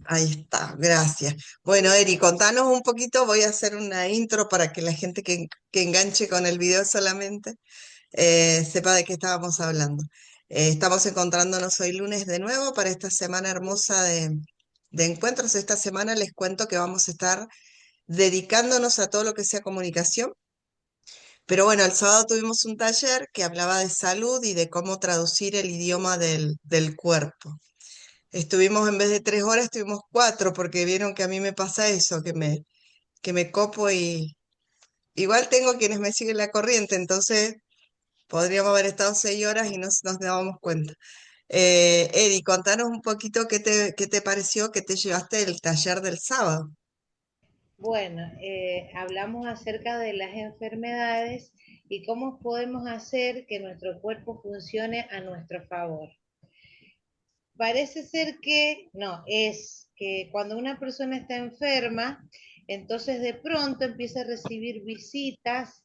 Ahí está, gracias. Bueno, Eri, contanos un poquito, voy a hacer una intro para que la gente que enganche con el video solamente sepa de qué estábamos hablando. Estamos encontrándonos hoy lunes de nuevo para esta semana hermosa de encuentros. Esta semana les cuento que vamos a estar dedicándonos a todo lo que sea comunicación. Pero bueno, el sábado tuvimos un taller que hablaba de salud y de cómo traducir el idioma del cuerpo. Estuvimos, en vez de 3 horas, estuvimos 4, porque vieron que a mí me pasa eso, que me copo y igual tengo quienes me siguen la corriente, entonces podríamos haber estado 6 horas y no nos dábamos cuenta. Edi, contanos un poquito qué te pareció, qué te llevaste del taller del sábado. Bueno, hablamos acerca de las enfermedades y cómo podemos hacer que nuestro cuerpo funcione a nuestro favor. Parece ser que no, es que cuando una persona está enferma, entonces de pronto empieza a recibir visitas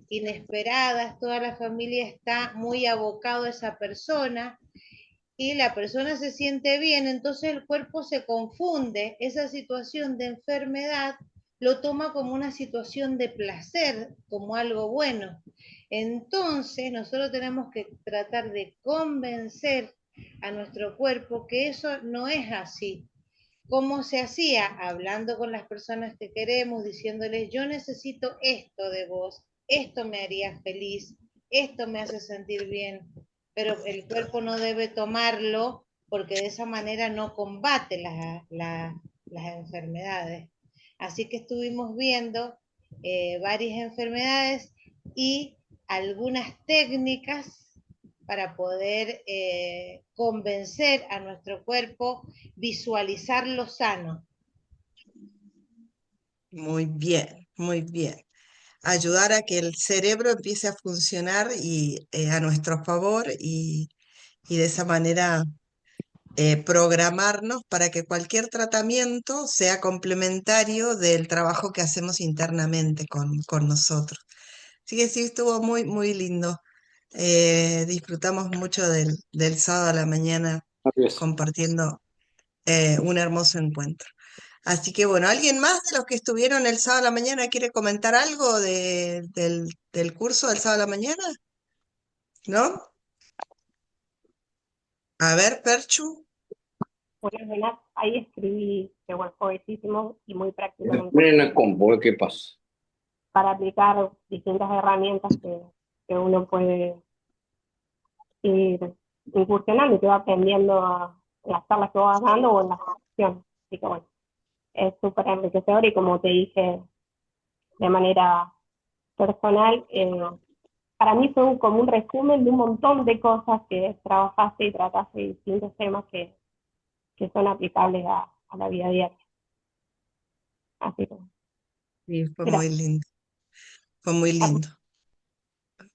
inesperadas, toda la familia está muy abocado a esa persona y la persona se siente bien, entonces el cuerpo se confunde, esa situación de enfermedad lo toma como una situación de placer, como algo bueno. Entonces nosotros tenemos que tratar de convencer a nuestro cuerpo que eso no es así. ¿Cómo se hacía? Hablando con las personas que queremos, diciéndoles, yo necesito esto de vos, esto me haría feliz, esto me hace sentir bien, pero el cuerpo no debe tomarlo porque de esa manera no combate las enfermedades. Así que estuvimos viendo varias enfermedades y algunas técnicas para poder convencer a nuestro cuerpo, visualizarlo sano. Muy bien, muy bien. Ayudar a que el cerebro empiece a funcionar y a nuestro favor y de esa manera programarnos para que cualquier tratamiento sea complementario del trabajo que hacemos internamente con nosotros. Así que sí, estuvo muy, muy lindo. Disfrutamos mucho del sábado a la mañana Así es. compartiendo un hermoso encuentro. Así que bueno, ¿alguien más de los que estuvieron el sábado a la mañana quiere comentar algo del curso del sábado a la mañana? ¿No? A ver, Perchu. Buenas, buenas. Ahí escribí que bueno, jovencísimo y muy práctico el encuentro Miren la combo, ¿qué pasa? para aplicar distintas herramientas que uno puede ir incursionando y que va aprendiendo en las charlas que vas dando o en las acciones. Así que bueno, es súper enriquecedor y como te dije de manera personal, para mí fue como un resumen de un montón de cosas que trabajaste y trataste de distintos temas que son aplicables a la vida diaria. Así que Sí, fue muy gracias. lindo, fue muy lindo.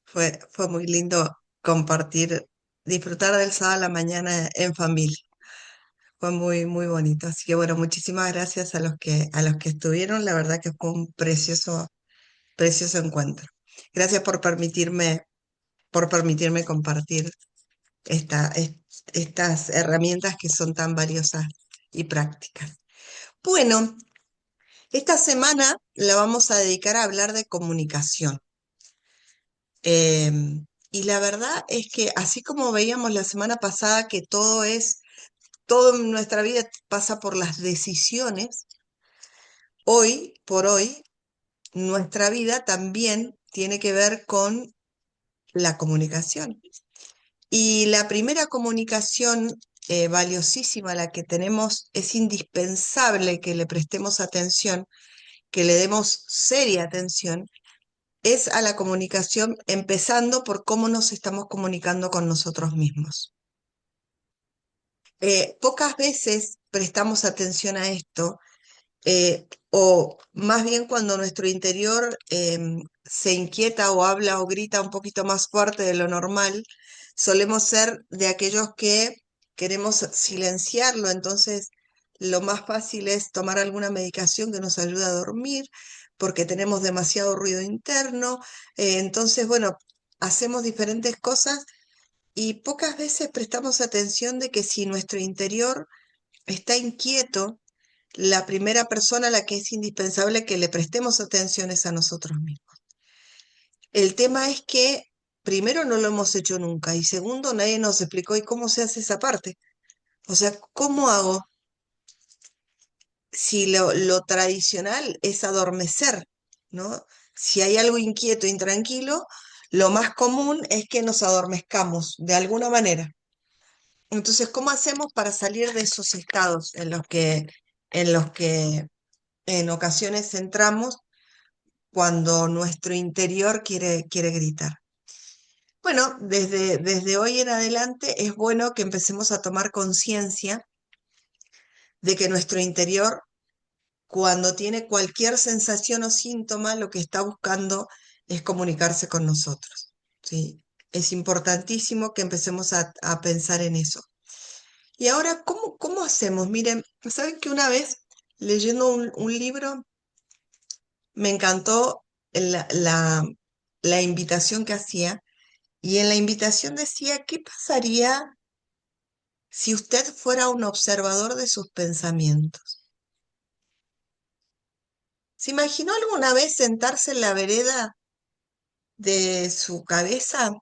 Fue muy lindo compartir, disfrutar del sábado a la mañana en familia. Fue muy, muy bonito. Así que bueno, muchísimas gracias a los que estuvieron. La verdad que fue un precioso, precioso encuentro. Gracias por permitirme compartir estas herramientas que son tan valiosas y prácticas. Bueno, esta semana la vamos a dedicar a hablar de comunicación. Y la verdad es que así como veíamos la semana pasada que todo en nuestra vida pasa por las decisiones, hoy por hoy nuestra vida también tiene que ver con la comunicación. Y la primera comunicación valiosísima a la que tenemos, es indispensable que le prestemos atención, que le demos seria atención, es a la comunicación, empezando por cómo nos estamos comunicando con nosotros mismos. Pocas veces prestamos atención a esto, o más bien cuando nuestro interior se inquieta o habla o grita un poquito más fuerte de lo normal, solemos ser de aquellos que queremos silenciarlo, entonces lo más fácil es tomar alguna medicación que nos ayude a dormir porque tenemos demasiado ruido interno, entonces bueno, hacemos diferentes cosas y pocas veces prestamos atención de que si nuestro interior está inquieto, la primera persona a la que es indispensable que le prestemos atención es a nosotros mismos. El tema es que, primero, no lo hemos hecho nunca y segundo, nadie nos explicó y cómo se hace esa parte. O sea, ¿cómo hago si lo tradicional es adormecer, ¿no? Si hay algo inquieto, intranquilo, lo más común es que nos adormezcamos de alguna manera. Entonces, ¿cómo hacemos para salir de esos estados en los que en ocasiones entramos cuando nuestro interior quiere gritar? Bueno, desde hoy en adelante es bueno que empecemos a tomar conciencia de que nuestro interior, cuando tiene cualquier sensación o síntoma, lo que está buscando es comunicarse con nosotros, ¿sí? Es importantísimo que empecemos a pensar en eso. Y ahora, ¿cómo hacemos? Miren, ¿saben que una vez leyendo un libro me encantó la invitación que hacía? Y en la invitación decía, ¿qué pasaría si usted fuera un observador de sus pensamientos? ¿Se imaginó alguna vez sentarse en la vereda de su cabeza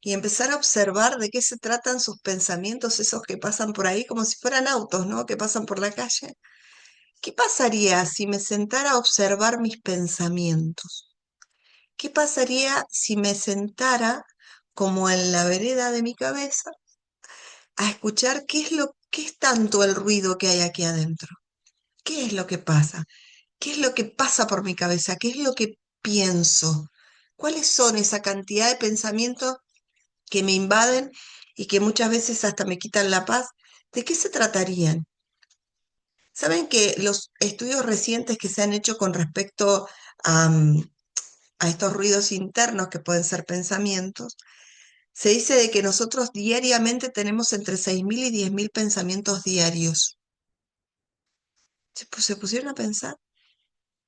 y empezar a observar de qué se tratan sus pensamientos, esos que pasan por ahí como si fueran autos, ¿no? Que pasan por la calle. ¿Qué pasaría si me sentara a observar mis pensamientos? ¿Qué pasaría si me sentara como en la vereda de mi cabeza a escuchar qué es tanto el ruido que hay aquí adentro? ¿Qué es lo que pasa? ¿Qué es lo que pasa por mi cabeza? ¿Qué es lo que pienso? ¿Cuáles son esa cantidad de pensamientos que me invaden y que muchas veces hasta me quitan la paz? ¿De qué se tratarían? Saben que los estudios recientes que se han hecho con respecto a estos ruidos internos que pueden ser pensamientos, se dice de que nosotros diariamente tenemos entre 6.000 y 10.000 pensamientos diarios. Se pusieron a pensar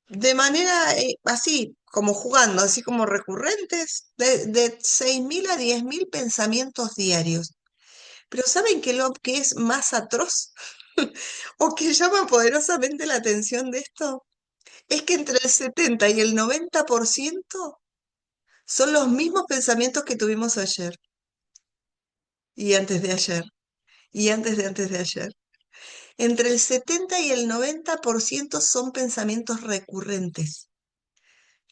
de manera así, como jugando, así como recurrentes, de 6.000 a 10.000 pensamientos diarios. Pero ¿saben qué lo que es más atroz o que llama poderosamente la atención de esto? Es que entre el 70 y el 90% son los mismos pensamientos que tuvimos ayer y antes de ayer y antes de ayer. Entre el 70 y el 90% son pensamientos recurrentes,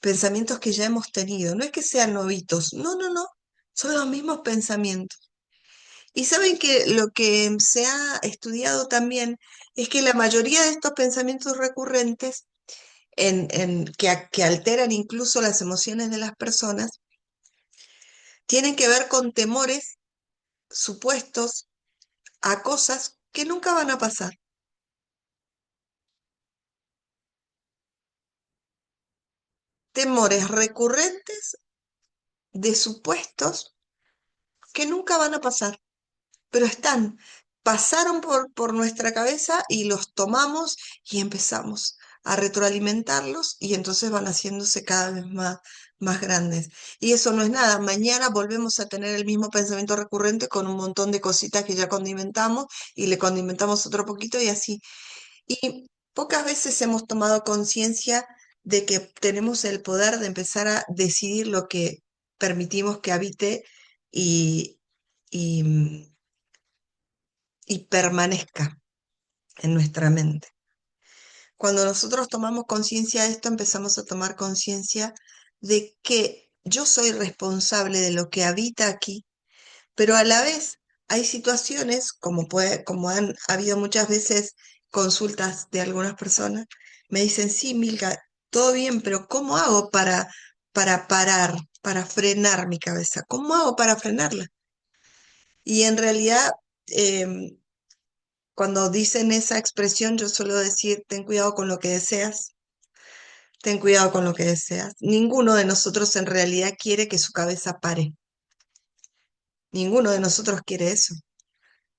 pensamientos que ya hemos tenido. No es que sean novitos, no, no, no, son los mismos pensamientos. Y saben que lo que se ha estudiado también es que la mayoría de estos pensamientos recurrentes que alteran incluso las emociones de las personas, tienen que ver con temores supuestos a cosas que nunca van a pasar. Temores recurrentes de supuestos que nunca van a pasar, pero pasaron por nuestra cabeza y los tomamos y empezamos a retroalimentarlos y entonces van haciéndose cada vez más grandes. Y eso no es nada. Mañana volvemos a tener el mismo pensamiento recurrente con un montón de cositas que ya condimentamos y le condimentamos otro poquito y así. Y pocas veces hemos tomado conciencia de que tenemos el poder de empezar a decidir lo que permitimos que habite y, y, y permanezca en nuestra mente. Cuando nosotros tomamos conciencia de esto, empezamos a tomar conciencia de que yo soy responsable de lo que habita aquí, pero a la vez hay situaciones, como han habido muchas veces consultas de algunas personas, me dicen, sí, Milka, todo bien, pero ¿cómo hago para parar, para frenar mi cabeza? ¿Cómo hago para frenarla? Y en realidad, em, cuando dicen esa expresión, yo suelo decir, ten cuidado con lo que deseas, ten cuidado con lo que deseas. Ninguno de nosotros en realidad quiere que su cabeza pare. Ninguno de nosotros quiere eso.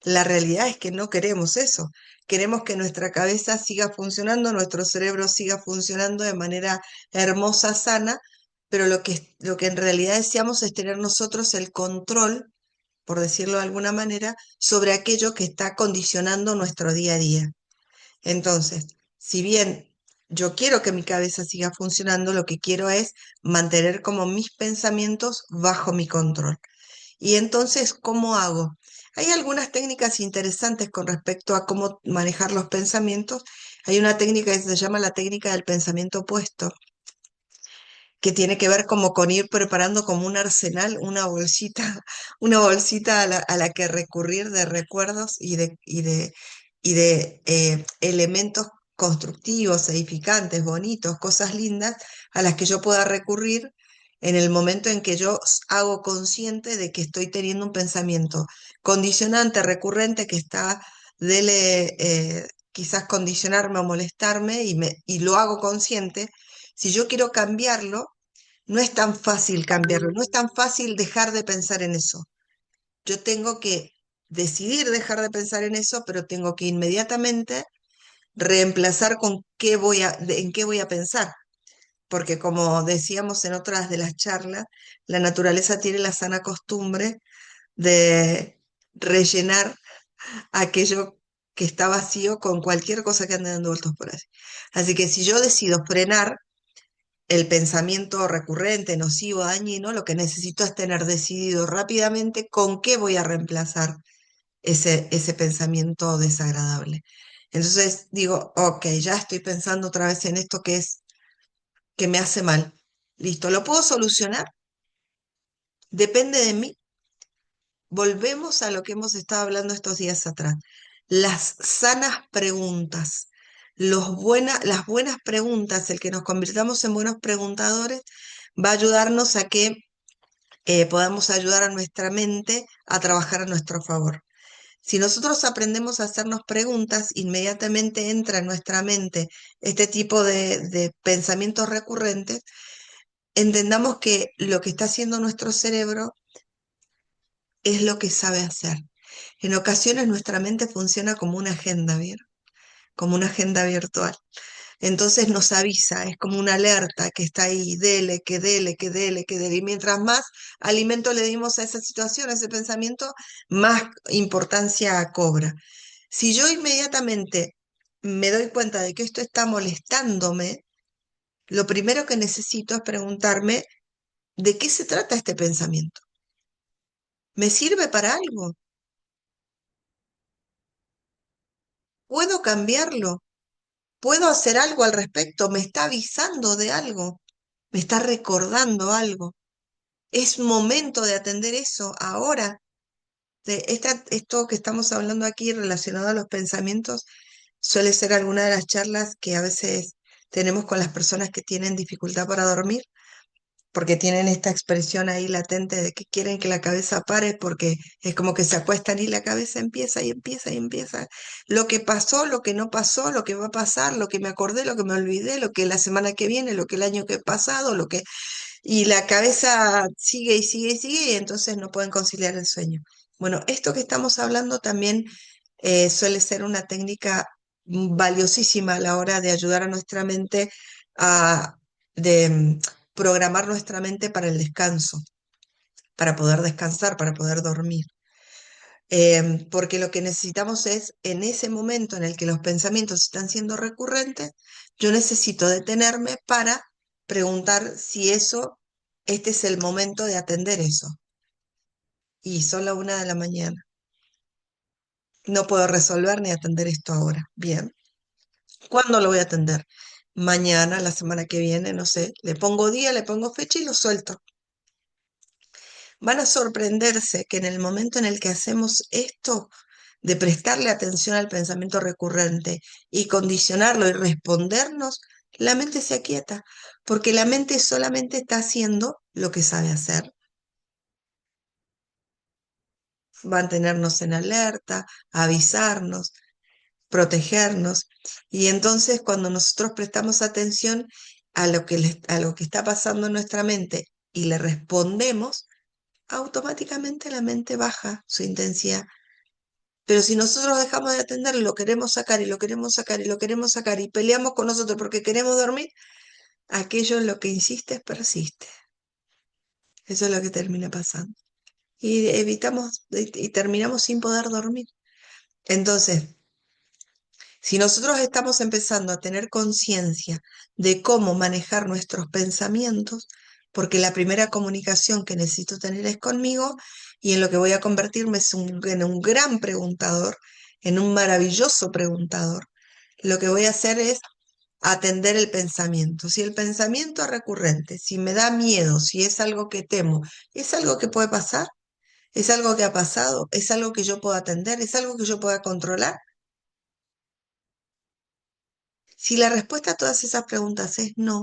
La realidad es que no queremos eso. Queremos que nuestra cabeza siga funcionando, nuestro cerebro siga funcionando de manera hermosa, sana, pero lo que en realidad deseamos es tener nosotros el control por decirlo de alguna manera, sobre aquello que está condicionando nuestro día a día. Entonces, si bien yo quiero que mi cabeza siga funcionando, lo que quiero es mantener como mis pensamientos bajo mi control. Y entonces, ¿cómo hago? Hay algunas técnicas interesantes con respecto a cómo manejar los pensamientos. Hay una técnica que se llama la técnica del pensamiento opuesto, que tiene que ver como con ir preparando como un arsenal, una bolsita, una bolsita a la que recurrir de recuerdos y de elementos constructivos, edificantes, bonitos, cosas lindas a las que yo pueda recurrir en el momento en que yo hago consciente de que estoy teniendo un pensamiento condicionante, recurrente, que está dele quizás condicionarme o molestarme y lo hago consciente. Si yo quiero cambiarlo, no es tan fácil cambiarlo, no es tan fácil dejar de pensar en eso. Yo tengo que decidir dejar de pensar en eso, pero tengo que inmediatamente reemplazar con en qué voy a pensar. Porque como decíamos en otras de las charlas, la naturaleza tiene la sana costumbre de rellenar aquello que está vacío con cualquier cosa que ande dando vueltas por ahí. Así que si yo decido frenar el pensamiento recurrente, nocivo, dañino, lo que necesito es tener decidido rápidamente con qué voy a reemplazar ese pensamiento desagradable. Entonces digo, ok, ya estoy pensando otra vez en esto que me hace mal. Listo, ¿lo puedo solucionar? Depende de mí. Volvemos a lo que hemos estado hablando estos días atrás. Las sanas preguntas, las buenas preguntas, el que nos convirtamos en buenos preguntadores, va a ayudarnos a que podamos ayudar a nuestra mente a trabajar a nuestro favor. Si nosotros aprendemos a hacernos preguntas, inmediatamente entra en nuestra mente este tipo de pensamientos recurrentes. Entendamos que lo que está haciendo nuestro cerebro es lo que sabe hacer. En ocasiones nuestra mente funciona como una agenda, ¿vieron? Como una agenda virtual. Entonces nos avisa, es como una alerta que está ahí, dele, que dele, que dele, que dele. Y mientras más alimento le dimos a esa situación, a ese pensamiento, más importancia cobra. Si yo inmediatamente me doy cuenta de que esto está molestándome, lo primero que necesito es preguntarme, ¿de qué se trata este pensamiento? ¿Me sirve para algo? ¿Puedo cambiarlo? ¿Puedo hacer algo al respecto? ¿Me está avisando de algo? ¿Me está recordando algo? Es momento de atender eso ahora. Esto que estamos hablando aquí relacionado a los pensamientos suele ser alguna de las charlas que a veces tenemos con las personas que tienen dificultad para dormir, porque tienen esta expresión ahí latente de que quieren que la cabeza pare, porque es como que se acuestan y la cabeza empieza y empieza y empieza. Lo que pasó, lo que no pasó, lo que va a pasar, lo que me acordé, lo que me olvidé, lo que la semana que viene, lo que el año que ha pasado, lo que y la cabeza sigue y sigue y sigue y entonces no pueden conciliar el sueño. Bueno, esto que estamos hablando también suele ser una técnica valiosísima a la hora de ayudar a nuestra mente a programar nuestra mente para el descanso, para poder descansar, para poder dormir. Porque lo que necesitamos es, en ese momento en el que los pensamientos están siendo recurrentes, yo necesito detenerme para preguntar si este es el momento de atender eso. Y son la 1 de la mañana. No puedo resolver ni atender esto ahora. Bien. ¿Cuándo lo voy a atender? Mañana, la semana que viene, no sé. Le pongo día, le pongo fecha y lo suelto. Van a sorprenderse que en el momento en el que hacemos esto, de prestarle atención al pensamiento recurrente y condicionarlo y respondernos, la mente se aquieta, porque la mente solamente está haciendo lo que sabe hacer. Mantenernos en alerta, avisarnos, protegernos. Y entonces cuando nosotros prestamos atención a lo que está pasando en nuestra mente y le respondemos, automáticamente la mente baja su intensidad. Pero si nosotros dejamos de atenderlo, lo queremos sacar y lo queremos sacar y lo queremos sacar y peleamos con nosotros porque queremos dormir, aquello en lo que insistes persiste. Eso es lo que termina pasando. y evitamos y terminamos sin poder dormir. Entonces, si nosotros estamos empezando a tener conciencia de cómo manejar nuestros pensamientos, porque la primera comunicación que necesito tener es conmigo, y en lo que voy a convertirme es en un gran preguntador, en un maravilloso preguntador, lo que voy a hacer es atender el pensamiento. Si el pensamiento es recurrente, si me da miedo, si es algo que temo, ¿es algo que puede pasar? ¿Es algo que ha pasado? ¿Es algo que yo puedo atender? ¿Es algo que yo pueda controlar? Si la respuesta a todas esas preguntas es no,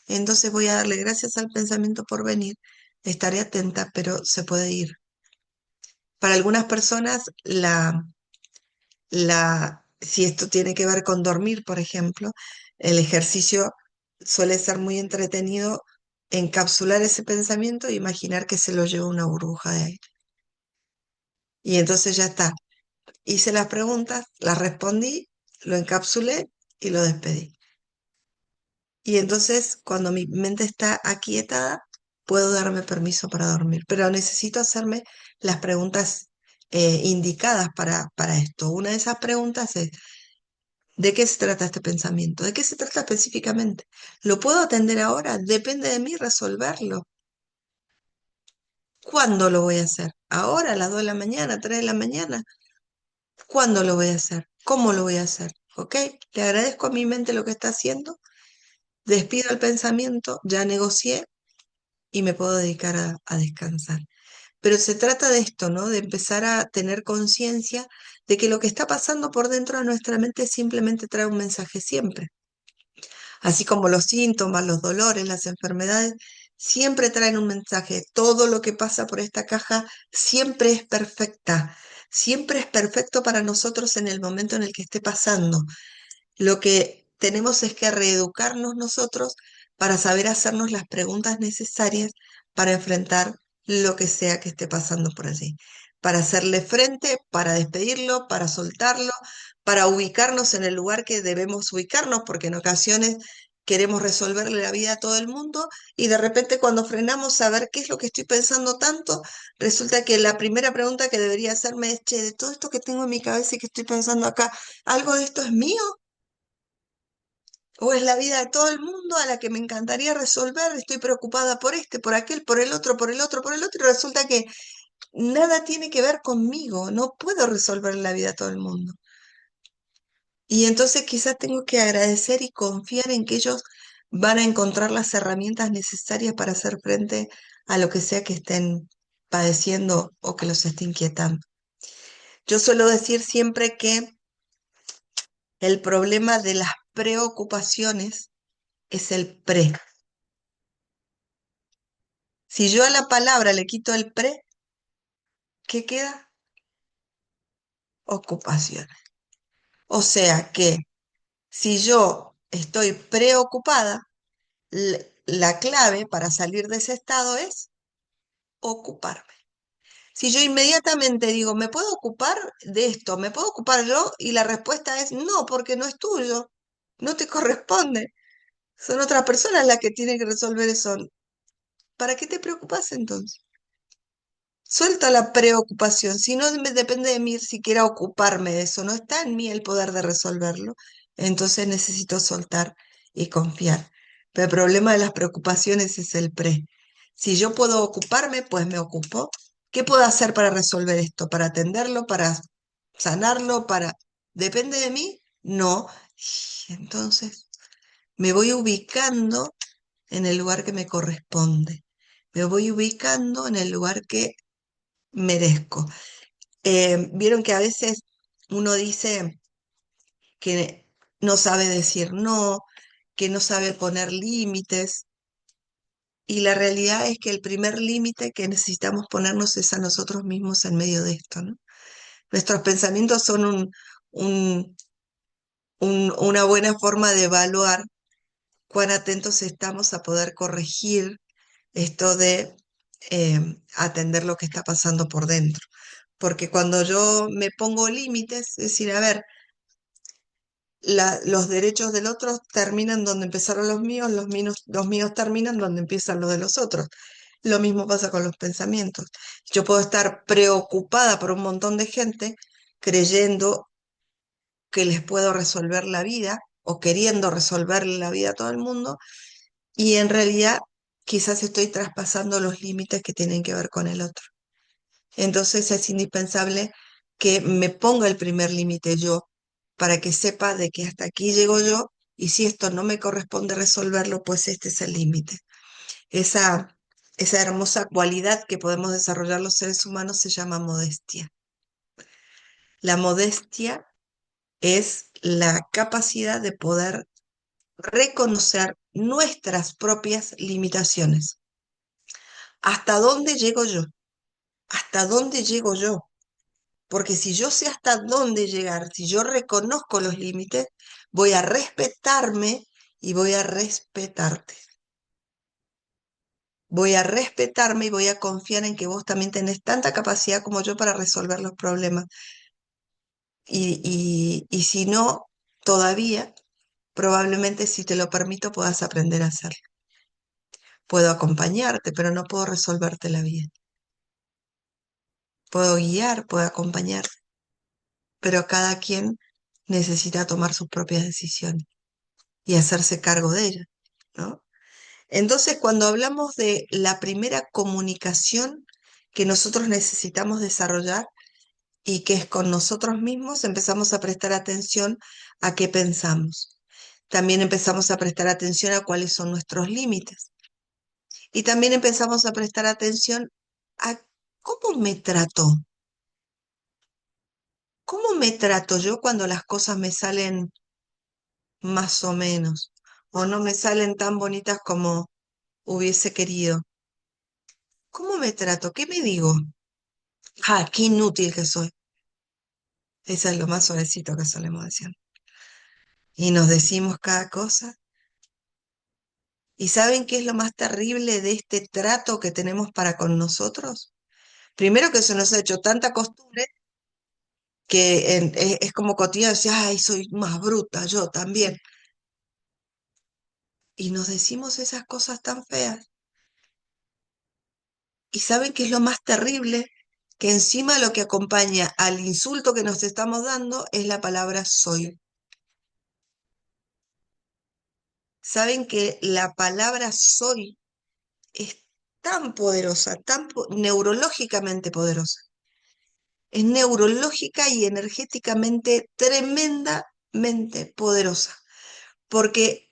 entonces voy a darle gracias al pensamiento por venir. Estaré atenta, pero se puede ir. Para algunas personas, si esto tiene que ver con dormir, por ejemplo, el ejercicio suele ser muy entretenido encapsular ese pensamiento e imaginar que se lo lleva una burbuja de aire. Y entonces ya está. Hice las preguntas, las respondí, lo encapsulé y lo despedí. Y entonces, cuando mi mente está aquietada, puedo darme permiso para dormir. Pero necesito hacerme las preguntas indicadas para esto. Una de esas preguntas es, ¿de qué se trata este pensamiento? ¿De qué se trata específicamente? ¿Lo puedo atender ahora? Depende de mí resolverlo. ¿Cuándo lo voy a hacer? ¿Ahora, a las 2 de la mañana, 3 de la mañana? ¿Cuándo lo voy a hacer? ¿Cómo lo voy a hacer? ¿Ok? Le agradezco a mi mente lo que está haciendo, despido el pensamiento, ya negocié y me puedo dedicar a descansar. Pero se trata de esto, ¿no? De empezar a tener conciencia de que lo que está pasando por dentro de nuestra mente simplemente trae un mensaje siempre. Así como los síntomas, los dolores, las enfermedades, siempre traen un mensaje. Todo lo que pasa por esta caja siempre es perfecta, siempre es perfecto para nosotros en el momento en el que esté pasando. Lo que tenemos es que reeducarnos nosotros para saber hacernos las preguntas necesarias para enfrentar lo que sea que esté pasando por allí, para hacerle frente, para despedirlo, para soltarlo, para ubicarnos en el lugar que debemos ubicarnos, porque en ocasiones queremos resolverle la vida a todo el mundo y de repente cuando frenamos a ver qué es lo que estoy pensando tanto, resulta que la primera pregunta que debería hacerme es, che, de todo esto que tengo en mi cabeza y que estoy pensando acá, ¿algo de esto es mío? ¿O es la vida de todo el mundo a la que me encantaría resolver? Estoy preocupada por este, por aquel, por el otro, por el otro, por el otro, y resulta que nada tiene que ver conmigo. No puedo resolver la vida a todo el mundo. Y entonces quizás tengo que agradecer y confiar en que ellos van a encontrar las herramientas necesarias para hacer frente a lo que sea que estén padeciendo o que los esté inquietando. Yo suelo decir siempre que el problema de las preocupaciones es el pre. Si yo a la palabra le quito el pre, ¿qué queda? Ocupación. O sea que si yo estoy preocupada, la clave para salir de ese estado es ocuparme. Si yo inmediatamente digo, ¿me puedo ocupar de esto? ¿Me puedo ocupar yo? Y la respuesta es no, porque no es tuyo, no te corresponde. Son otras personas las que tienen que resolver eso. ¿Para qué te preocupas entonces? Suelta la preocupación. Si no depende de mí siquiera ocuparme de eso, no está en mí el poder de resolverlo, entonces necesito soltar y confiar. Pero el problema de las preocupaciones es el pre. Si yo puedo ocuparme, pues me ocupo. ¿Qué puedo hacer para resolver esto? ¿Para atenderlo? ¿Para sanarlo? ¿Para... ¿Depende de mí? No. Y entonces me voy ubicando en el lugar que me corresponde. Me voy ubicando en el lugar que merezco. Vieron que a veces uno dice que no sabe decir no, que no sabe poner límites, y la realidad es que el primer límite que necesitamos ponernos es a nosotros mismos en medio de esto, ¿no? Nuestros pensamientos son una buena forma de evaluar cuán atentos estamos a poder corregir esto de atender lo que está pasando por dentro. Porque cuando yo me pongo límites, es decir, a ver, los derechos del otro terminan donde empezaron los míos terminan donde empiezan los de los otros. Lo mismo pasa con los pensamientos. Yo puedo estar preocupada por un montón de gente creyendo que les puedo resolver la vida o queriendo resolverle la vida a todo el mundo y en realidad quizás estoy traspasando los límites que tienen que ver con el otro. Entonces es indispensable que me ponga el primer límite yo para que sepa de que hasta aquí llego yo y si esto no me corresponde resolverlo, pues este es el límite. Esa, esa hermosa cualidad que podemos desarrollar los seres humanos se llama modestia. La modestia es la capacidad de poder reconocer nuestras propias limitaciones. ¿Hasta dónde llego yo? ¿Hasta dónde llego yo? Porque si yo sé hasta dónde llegar, si yo reconozco los límites, voy a respetarme y voy a respetarte. Voy a respetarme y voy a confiar en que vos también tenés tanta capacidad como yo para resolver los problemas. Y si no, todavía, probablemente si te lo permito, puedas aprender a hacerlo. Puedo acompañarte, pero no puedo resolverte la vida. Puedo guiar, puedo acompañar, pero cada quien necesita tomar sus propias decisiones y hacerse cargo de ellas, ¿no? Entonces, cuando hablamos de la primera comunicación que nosotros necesitamos desarrollar y que es con nosotros mismos, empezamos a prestar atención a qué pensamos. También empezamos a prestar atención a cuáles son nuestros límites. Y también empezamos a prestar atención a cómo me trato. ¿Cómo me trato yo cuando las cosas me salen más o menos o no me salen tan bonitas como hubiese querido? ¿Cómo me trato? ¿Qué me digo? Ah, qué inútil que soy. Eso es lo más suavecito que solemos decir. Y nos decimos cada cosa. ¿Y saben qué es lo más terrible de este trato que tenemos para con nosotros? Primero que se nos ha hecho tanta costumbre que es como cotidiano decir, ay, soy más bruta, yo también. Y nos decimos esas cosas tan feas. ¿Y saben qué es lo más terrible? Que encima lo que acompaña al insulto que nos estamos dando es la palabra soy. ¿Saben que la palabra soy es tan poderosa, neurológicamente poderosa? Es neurológica y energéticamente tremendamente poderosa, porque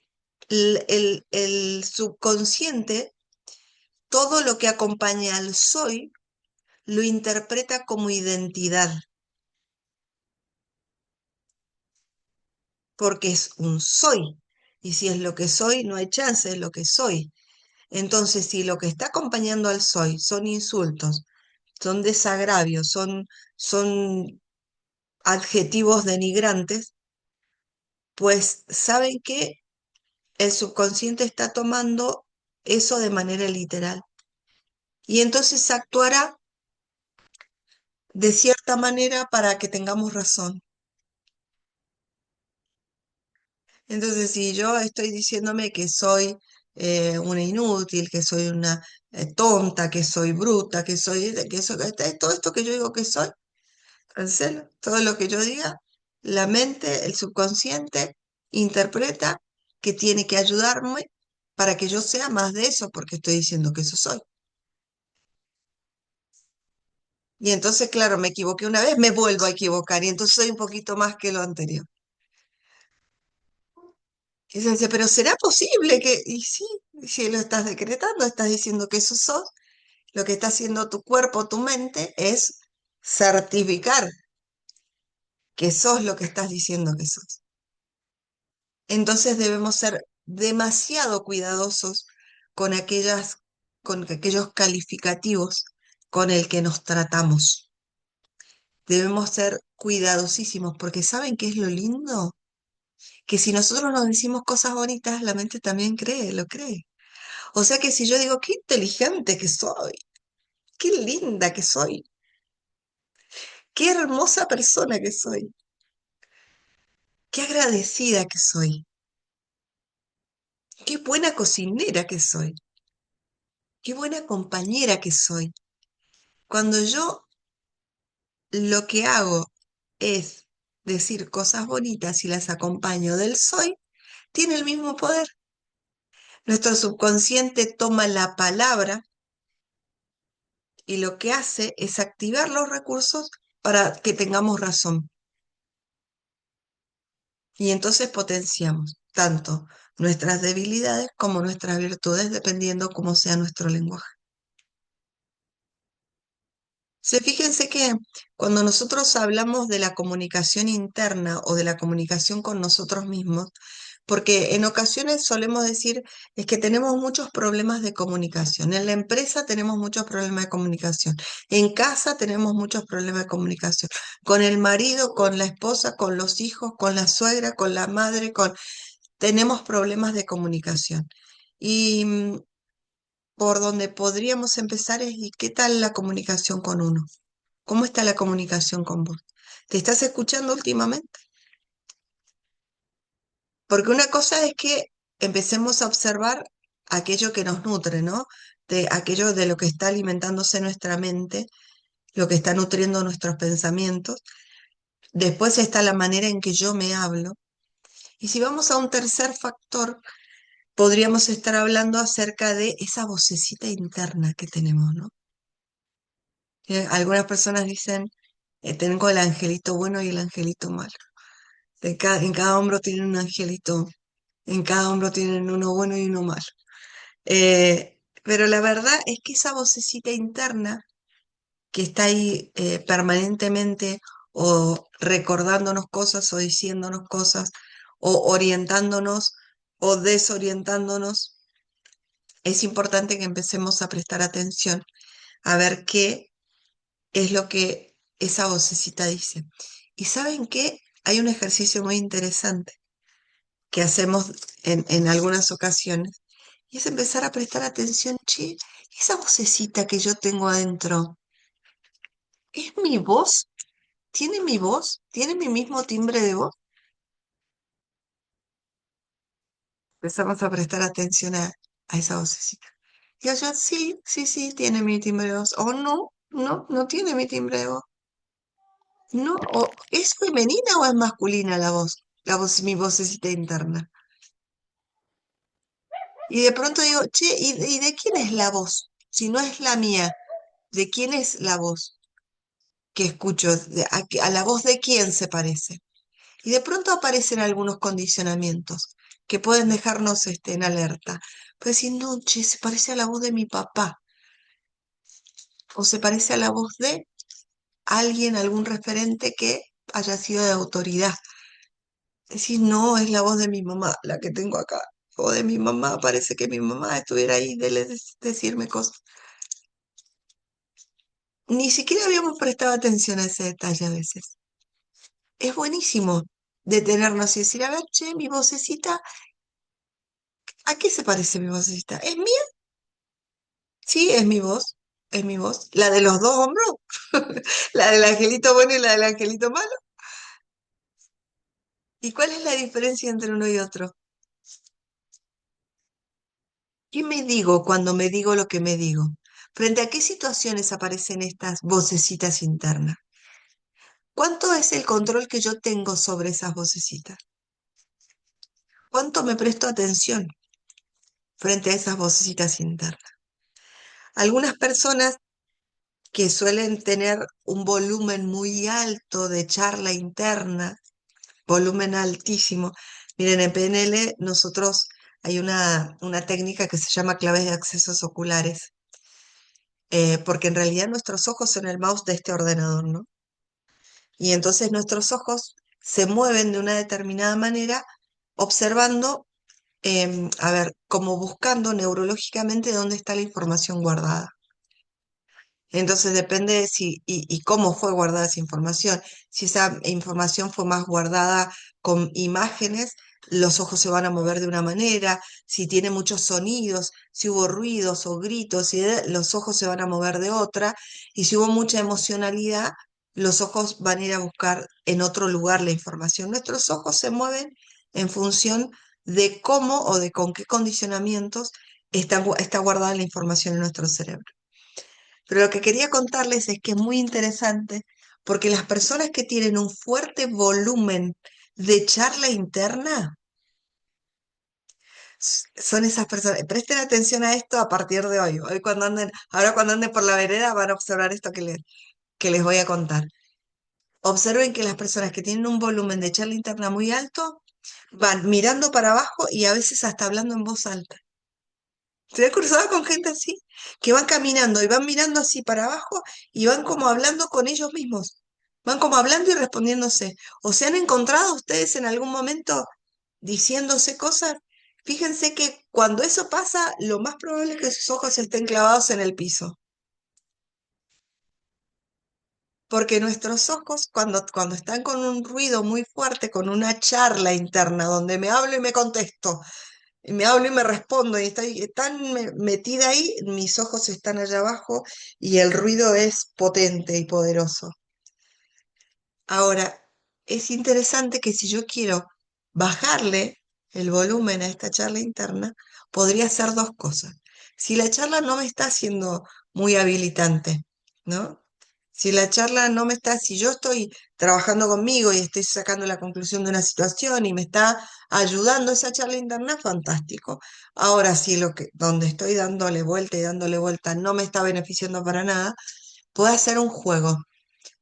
el subconsciente, todo lo que acompaña al soy, lo interpreta como identidad, porque es un soy. Y si es lo que soy, no hay chance, es lo que soy. Entonces, si lo que está acompañando al soy son insultos, son desagravios, son adjetivos denigrantes, pues saben que el subconsciente está tomando eso de manera literal. Y entonces actuará de cierta manera para que tengamos razón. Entonces, si yo estoy diciéndome que soy una inútil, que soy una tonta, que soy bruta, todo esto que yo digo que soy, cancelo. Todo lo que yo diga, la mente, el subconsciente, interpreta que tiene que ayudarme para que yo sea más de eso, porque estoy diciendo que eso soy. Y entonces, claro, me equivoqué una vez, me vuelvo a equivocar, y entonces soy un poquito más que lo anterior. Y se dice, pero ¿será posible que...? Y sí, si lo estás decretando, estás diciendo que eso sos, lo que está haciendo tu cuerpo, tu mente, es certificar que sos lo que estás diciendo que sos. Entonces debemos ser demasiado cuidadosos con con aquellos calificativos con el que nos tratamos. Debemos ser cuidadosísimos porque ¿saben qué es lo lindo? Que si nosotros nos decimos cosas bonitas, la mente también lo cree. O sea que si yo digo, qué inteligente que soy, qué linda que soy, qué hermosa persona que soy, qué agradecida que soy, qué buena cocinera que soy. qué buena compañera que soy. Cuando yo lo que hago es decir cosas bonitas y las acompaño del soy, tiene el mismo poder. Nuestro subconsciente toma la palabra y lo que hace es activar los recursos para que tengamos razón. Y entonces potenciamos tanto nuestras debilidades como nuestras virtudes, dependiendo cómo sea nuestro lenguaje. Fíjense que cuando nosotros hablamos de la comunicación interna o de la comunicación con nosotros mismos, porque en ocasiones solemos decir es que tenemos muchos problemas de comunicación. En la empresa tenemos muchos problemas de comunicación. En casa tenemos muchos problemas de comunicación. Con el marido, con la esposa, con los hijos, con la suegra, con la madre, tenemos problemas de comunicación. Y por donde podríamos empezar es, ¿y qué tal la comunicación con uno? ¿Cómo está la comunicación con vos? ¿Te estás escuchando últimamente? Porque una cosa es que empecemos a observar aquello que nos nutre, ¿no? De aquello de lo que está alimentándose nuestra mente, lo que está nutriendo nuestros pensamientos. Después está la manera en que yo me hablo. Y si vamos a un tercer factor, podríamos estar hablando acerca de esa vocecita interna que tenemos, ¿no? Algunas personas dicen, tengo el angelito bueno y el angelito malo. En cada hombro tienen un angelito, en cada hombro tienen uno bueno y uno malo. Pero la verdad es que esa vocecita interna que está ahí permanentemente o recordándonos cosas o diciéndonos cosas o orientándonos o desorientándonos, es importante que empecemos a prestar atención a ver qué es lo que esa vocecita dice. ¿Y saben qué? Hay un ejercicio muy interesante que hacemos en algunas ocasiones, y es empezar a prestar atención, che, esa vocecita que yo tengo adentro, ¿es mi voz? ¿Tiene mi voz? ¿Tiene mi mismo timbre de voz? Empezamos a prestar atención a esa vocecita. Y yo, sí, sí, sí, tiene mi timbre de voz. O no, no, no tiene mi timbre de voz. No, o ¿es femenina o es masculina la voz? La voz, mi vocecita interna. Y de pronto digo, che, ¿y de quién es la voz? Si no es la mía, ¿de quién es la voz que escucho? ¿A la voz de quién se parece? Y de pronto aparecen algunos condicionamientos que pueden dejarnos en alerta. Pues decir, no, che, se parece a la voz de mi papá, o se parece a la voz de alguien, algún referente que haya sido de autoridad. Decir, no, es la voz de mi mamá, la que tengo acá. O de mi mamá, parece que mi mamá estuviera ahí decirme cosas. Ni siquiera habíamos prestado atención a ese detalle a veces. Es buenísimo detenernos y decir, a ver, che, mi vocecita, ¿a qué se parece mi vocecita? ¿Es mía? Sí, es mi voz, es mi voz. ¿La de los dos hombros? ¿La del angelito bueno y la del angelito malo? ¿Y cuál es la diferencia entre uno y otro? ¿Qué me digo cuando me digo lo que me digo? ¿Frente a qué situaciones aparecen estas vocecitas internas? ¿Cuánto es el control que yo tengo sobre esas vocecitas? ¿Cuánto me presto atención frente a esas vocecitas internas? Algunas personas que suelen tener un volumen muy alto de charla interna, volumen altísimo. Miren, en PNL nosotros hay una técnica que se llama claves de accesos oculares, porque en realidad nuestros ojos son el mouse de este ordenador, ¿no? Y entonces nuestros ojos se mueven de una determinada manera observando, a ver, como buscando neurológicamente dónde está la información guardada. Entonces depende de si y cómo fue guardada esa información. Si esa información fue más guardada con imágenes, los ojos se van a mover de una manera. Si tiene muchos sonidos, si hubo ruidos o gritos, los ojos se van a mover de otra. Y si hubo mucha emocionalidad, los ojos van a ir a buscar en otro lugar la información. Nuestros ojos se mueven en función de cómo o de con qué condicionamientos está guardada la información en nuestro cerebro. Pero lo que quería contarles es que es muy interesante porque las personas que tienen un fuerte volumen de charla interna son esas personas. Presten atención a esto a partir de hoy. Ahora cuando anden por la vereda van a observar esto que les voy a contar. Observen que las personas que tienen un volumen de charla interna muy alto van mirando para abajo y a veces hasta hablando en voz alta. ¿Se ha cruzado con gente así? Que van caminando y van mirando así para abajo y van como hablando con ellos mismos. Van como hablando y respondiéndose. ¿O se han encontrado ustedes en algún momento diciéndose cosas? Fíjense que cuando eso pasa, lo más probable es que sus ojos estén clavados en el piso. Porque nuestros ojos, cuando están con un ruido muy fuerte, con una charla interna donde me hablo y me contesto, y me hablo y me respondo, y estoy tan metida ahí, mis ojos están allá abajo y el ruido es potente y poderoso. Ahora, es interesante que si yo quiero bajarle el volumen a esta charla interna, podría hacer dos cosas. Si la charla no me está haciendo muy habilitante, ¿no? Si yo estoy trabajando conmigo y estoy sacando la conclusión de una situación y me está ayudando esa charla interna, fantástico. Ahora, si donde estoy dándole vuelta no me está beneficiando para nada, puedo hacer un juego,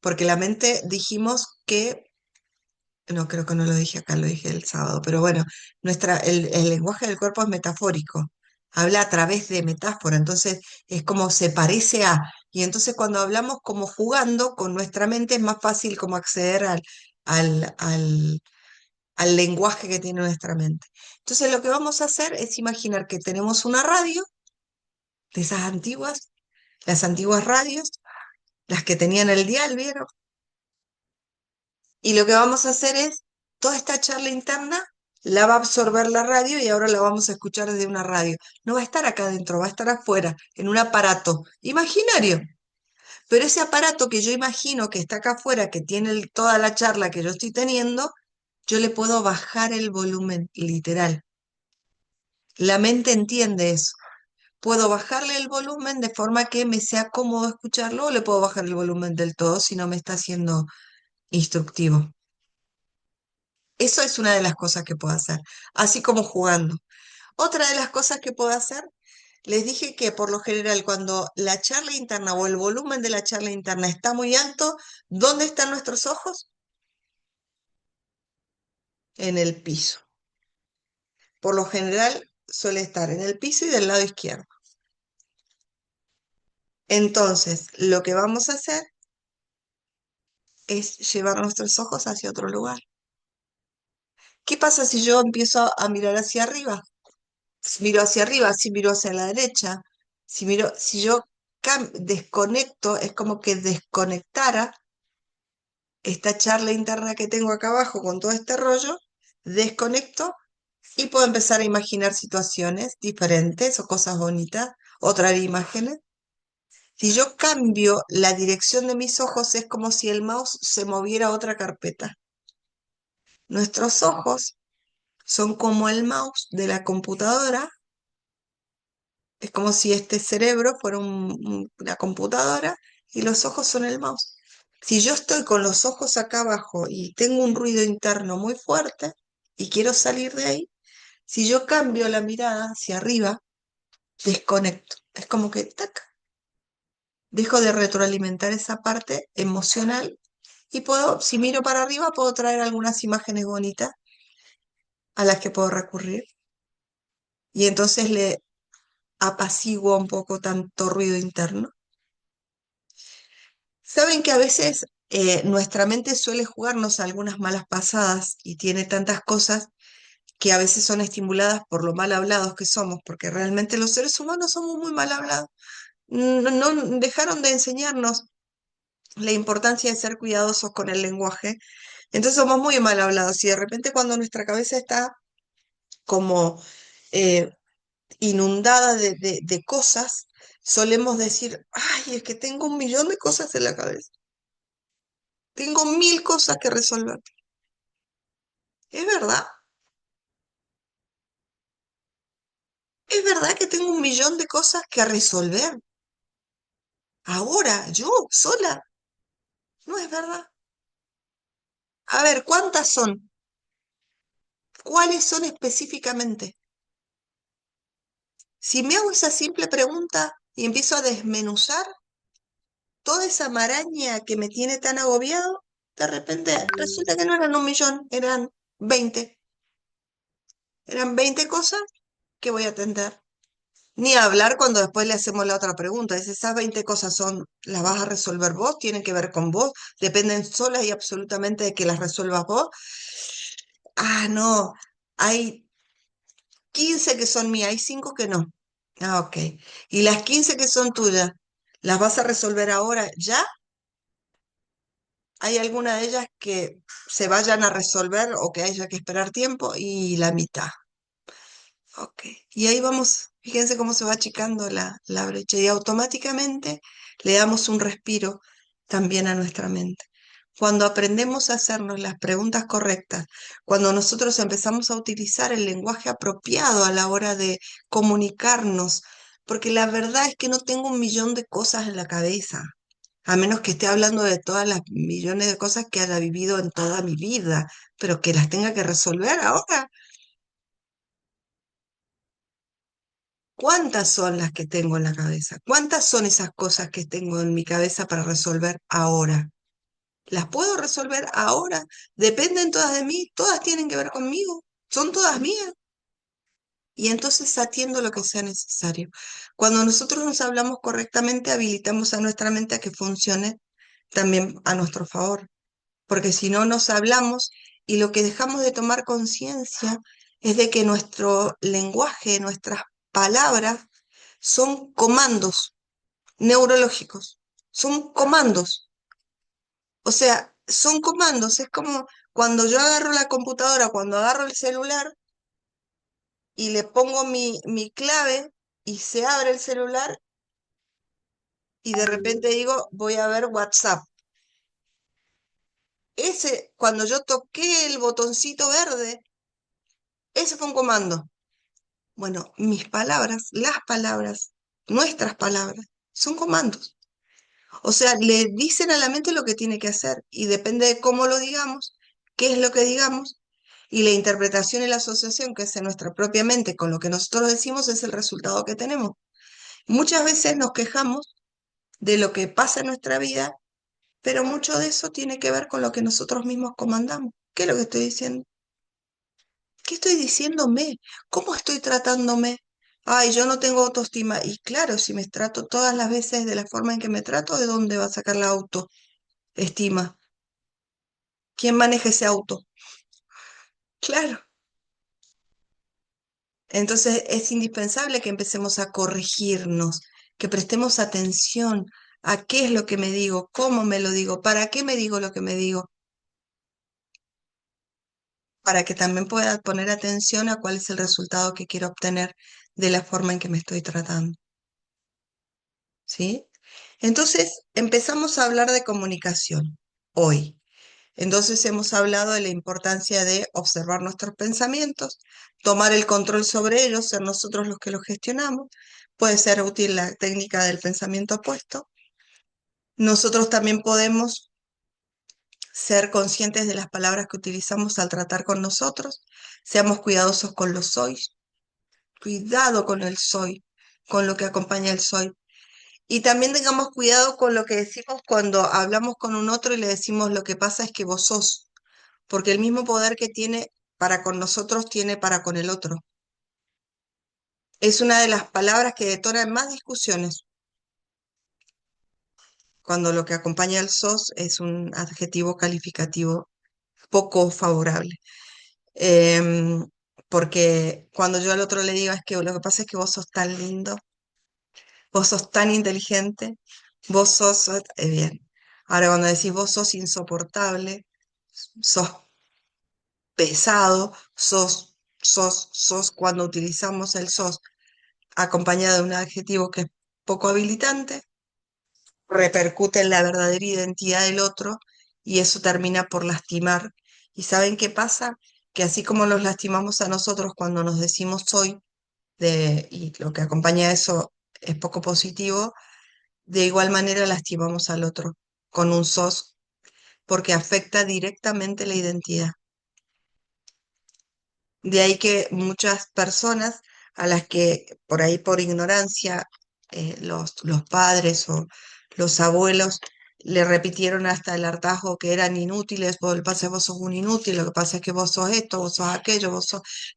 porque la mente dijimos que no, creo que no lo dije acá, lo dije el sábado, pero bueno, el lenguaje del cuerpo es metafórico, habla a través de metáfora, entonces es como se parece a, y entonces cuando hablamos como jugando con nuestra mente es más fácil como acceder al, al, al lenguaje que tiene nuestra mente. Entonces lo que vamos a hacer es imaginar que tenemos una radio, de esas antiguas, las antiguas radios, las que tenían el dial, ¿vieron? Y lo que vamos a hacer es, toda esta charla interna la va a absorber la radio y ahora la vamos a escuchar desde una radio. No va a estar acá adentro, va a estar afuera, en un aparato imaginario. Pero ese aparato que yo imagino que está acá afuera, que tiene toda la charla que yo estoy teniendo, yo le puedo bajar el volumen, literal. La mente entiende eso. Puedo bajarle el volumen de forma que me sea cómodo escucharlo o le puedo bajar el volumen del todo si no me está siendo instructivo. Eso es una de las cosas que puedo hacer, así como jugando. Otra de las cosas que puedo hacer, les dije que por lo general cuando la charla interna o el volumen de la charla interna está muy alto, ¿dónde están nuestros ojos? En el piso. Por lo general suele estar en el piso y del lado izquierdo. Entonces, lo que vamos a hacer es llevar nuestros ojos hacia otro lugar. ¿Qué pasa si yo empiezo a mirar hacia arriba? Si miro hacia arriba, si miro hacia la derecha, si yo desconecto, es como que desconectara esta charla interna que tengo acá abajo con todo este rollo, desconecto y puedo empezar a imaginar situaciones diferentes o cosas bonitas, o traer imágenes. Si yo cambio la dirección de mis ojos, es como si el mouse se moviera a otra carpeta. Nuestros ojos son como el mouse de la computadora. Es como si este cerebro fuera una computadora y los ojos son el mouse. Si yo estoy con los ojos acá abajo y tengo un ruido interno muy fuerte y quiero salir de ahí, si yo cambio la mirada hacia arriba, desconecto. Es como que, tac, dejo de retroalimentar esa parte emocional y puedo, si miro para arriba, puedo traer algunas imágenes bonitas a las que puedo recurrir. Y entonces le apaciguo un poco tanto ruido interno. Saben que a veces nuestra mente suele jugarnos algunas malas pasadas y tiene tantas cosas que a veces son estimuladas por lo mal hablados que somos, porque realmente los seres humanos somos muy mal hablados. No dejaron de enseñarnos la importancia de ser cuidadosos con el lenguaje, entonces somos muy mal hablados y de repente cuando nuestra cabeza está como eh, inundada de cosas, solemos decir, ay, es que tengo un millón de cosas en la cabeza. Tengo 1000 cosas que resolver. ¿Es verdad? Es verdad que tengo un millón de cosas que resolver. Ahora, yo, sola. No es verdad. A ver, ¿cuántas son? ¿Cuáles son específicamente? Si me hago esa simple pregunta y empiezo a desmenuzar toda esa maraña que me tiene tan agobiado, de repente resulta que no eran un millón, eran 20. Eran 20 cosas que voy a atender. Ni hablar cuando después le hacemos la otra pregunta. Es, esas 20 cosas las vas a resolver vos, tienen que ver con vos, dependen solas y absolutamente de que las resuelvas vos. Ah, no, hay 15 que son mías, hay 5 que no. Ah, ok. Y las 15 que son tuyas, ¿las vas a resolver ahora ya? ¿Hay alguna de ellas que se vayan a resolver o que haya que esperar tiempo? Y la mitad. Ok. Y ahí vamos, fíjense cómo se va achicando la brecha y automáticamente le damos un respiro también a nuestra mente. Cuando aprendemos a hacernos las preguntas correctas, cuando nosotros empezamos a utilizar el lenguaje apropiado a la hora de comunicarnos, porque la verdad es que no tengo un millón de cosas en la cabeza, a menos que esté hablando de todas las millones de cosas que haya vivido en toda mi vida, pero que las tenga que resolver ahora. ¿Cuántas son las que tengo en la cabeza? ¿Cuántas son esas cosas que tengo en mi cabeza para resolver ahora? ¿Las puedo resolver ahora? ¿Dependen todas de mí? ¿Todas tienen que ver conmigo? ¿Son todas mías? Y entonces atiendo lo que sea necesario. Cuando nosotros nos hablamos correctamente, habilitamos a nuestra mente a que funcione también a nuestro favor. Porque si no nos hablamos y lo que dejamos de tomar conciencia es de que nuestro lenguaje, nuestras palabras, son comandos neurológicos, son comandos. O sea, son comandos. Es como cuando yo agarro la computadora, cuando agarro el celular y le pongo mi clave y se abre el celular y de repente digo, voy a ver WhatsApp. Ese, cuando yo toqué el botoncito verde, ese fue un comando. Bueno, mis palabras, las palabras, nuestras palabras, son comandos. O sea, le dicen a la mente lo que tiene que hacer y depende de cómo lo digamos, qué es lo que digamos, y la interpretación y la asociación que hace nuestra propia mente con lo que nosotros decimos es el resultado que tenemos. Muchas veces nos quejamos de lo que pasa en nuestra vida, pero mucho de eso tiene que ver con lo que nosotros mismos comandamos. ¿Qué es lo que estoy diciendo? ¿Qué estoy diciéndome? ¿Cómo estoy tratándome? Ay, yo no tengo autoestima. Y claro, si me trato todas las veces de la forma en que me trato, ¿de dónde va a sacar la autoestima? ¿Quién maneja ese auto? Claro. Entonces es indispensable que empecemos a corregirnos, que prestemos atención a qué es lo que me digo, cómo me lo digo, para qué me digo lo que me digo, para que también pueda poner atención a cuál es el resultado que quiero obtener de la forma en que me estoy tratando. ¿Sí? Entonces empezamos a hablar de comunicación hoy. Entonces hemos hablado de la importancia de observar nuestros pensamientos, tomar el control sobre ellos, ser nosotros los que los gestionamos. Puede ser útil la técnica del pensamiento opuesto. Nosotros también podemos ser conscientes de las palabras que utilizamos al tratar con nosotros. Seamos cuidadosos con los soy. Cuidado con el soy, con lo que acompaña el soy. Y también tengamos cuidado con lo que decimos cuando hablamos con un otro y le decimos lo que pasa es que vos sos, porque el mismo poder que tiene para con nosotros tiene para con el otro. Es una de las palabras que detonan más discusiones, cuando lo que acompaña al sos es un adjetivo calificativo poco favorable. Em, Porque cuando yo al otro le digo es que lo que pasa es que vos sos tan lindo, vos sos tan inteligente, vos sos, bien. Ahora cuando decís vos sos insoportable, sos pesado, sos, cuando utilizamos el sos acompañado de un adjetivo que es poco habilitante, repercute en la verdadera identidad del otro y eso termina por lastimar. ¿Y saben qué pasa? Que así como nos lastimamos a nosotros cuando nos decimos soy, y lo que acompaña a eso es poco positivo, de igual manera lastimamos al otro con un sos porque afecta directamente la identidad. De ahí que muchas personas a las que por ahí por ignorancia los padres o los abuelos le repitieron hasta el hartazgo que eran inútiles, lo que pasa es que vos sos un inútil, lo que pasa es que vos sos esto, vos sos aquello,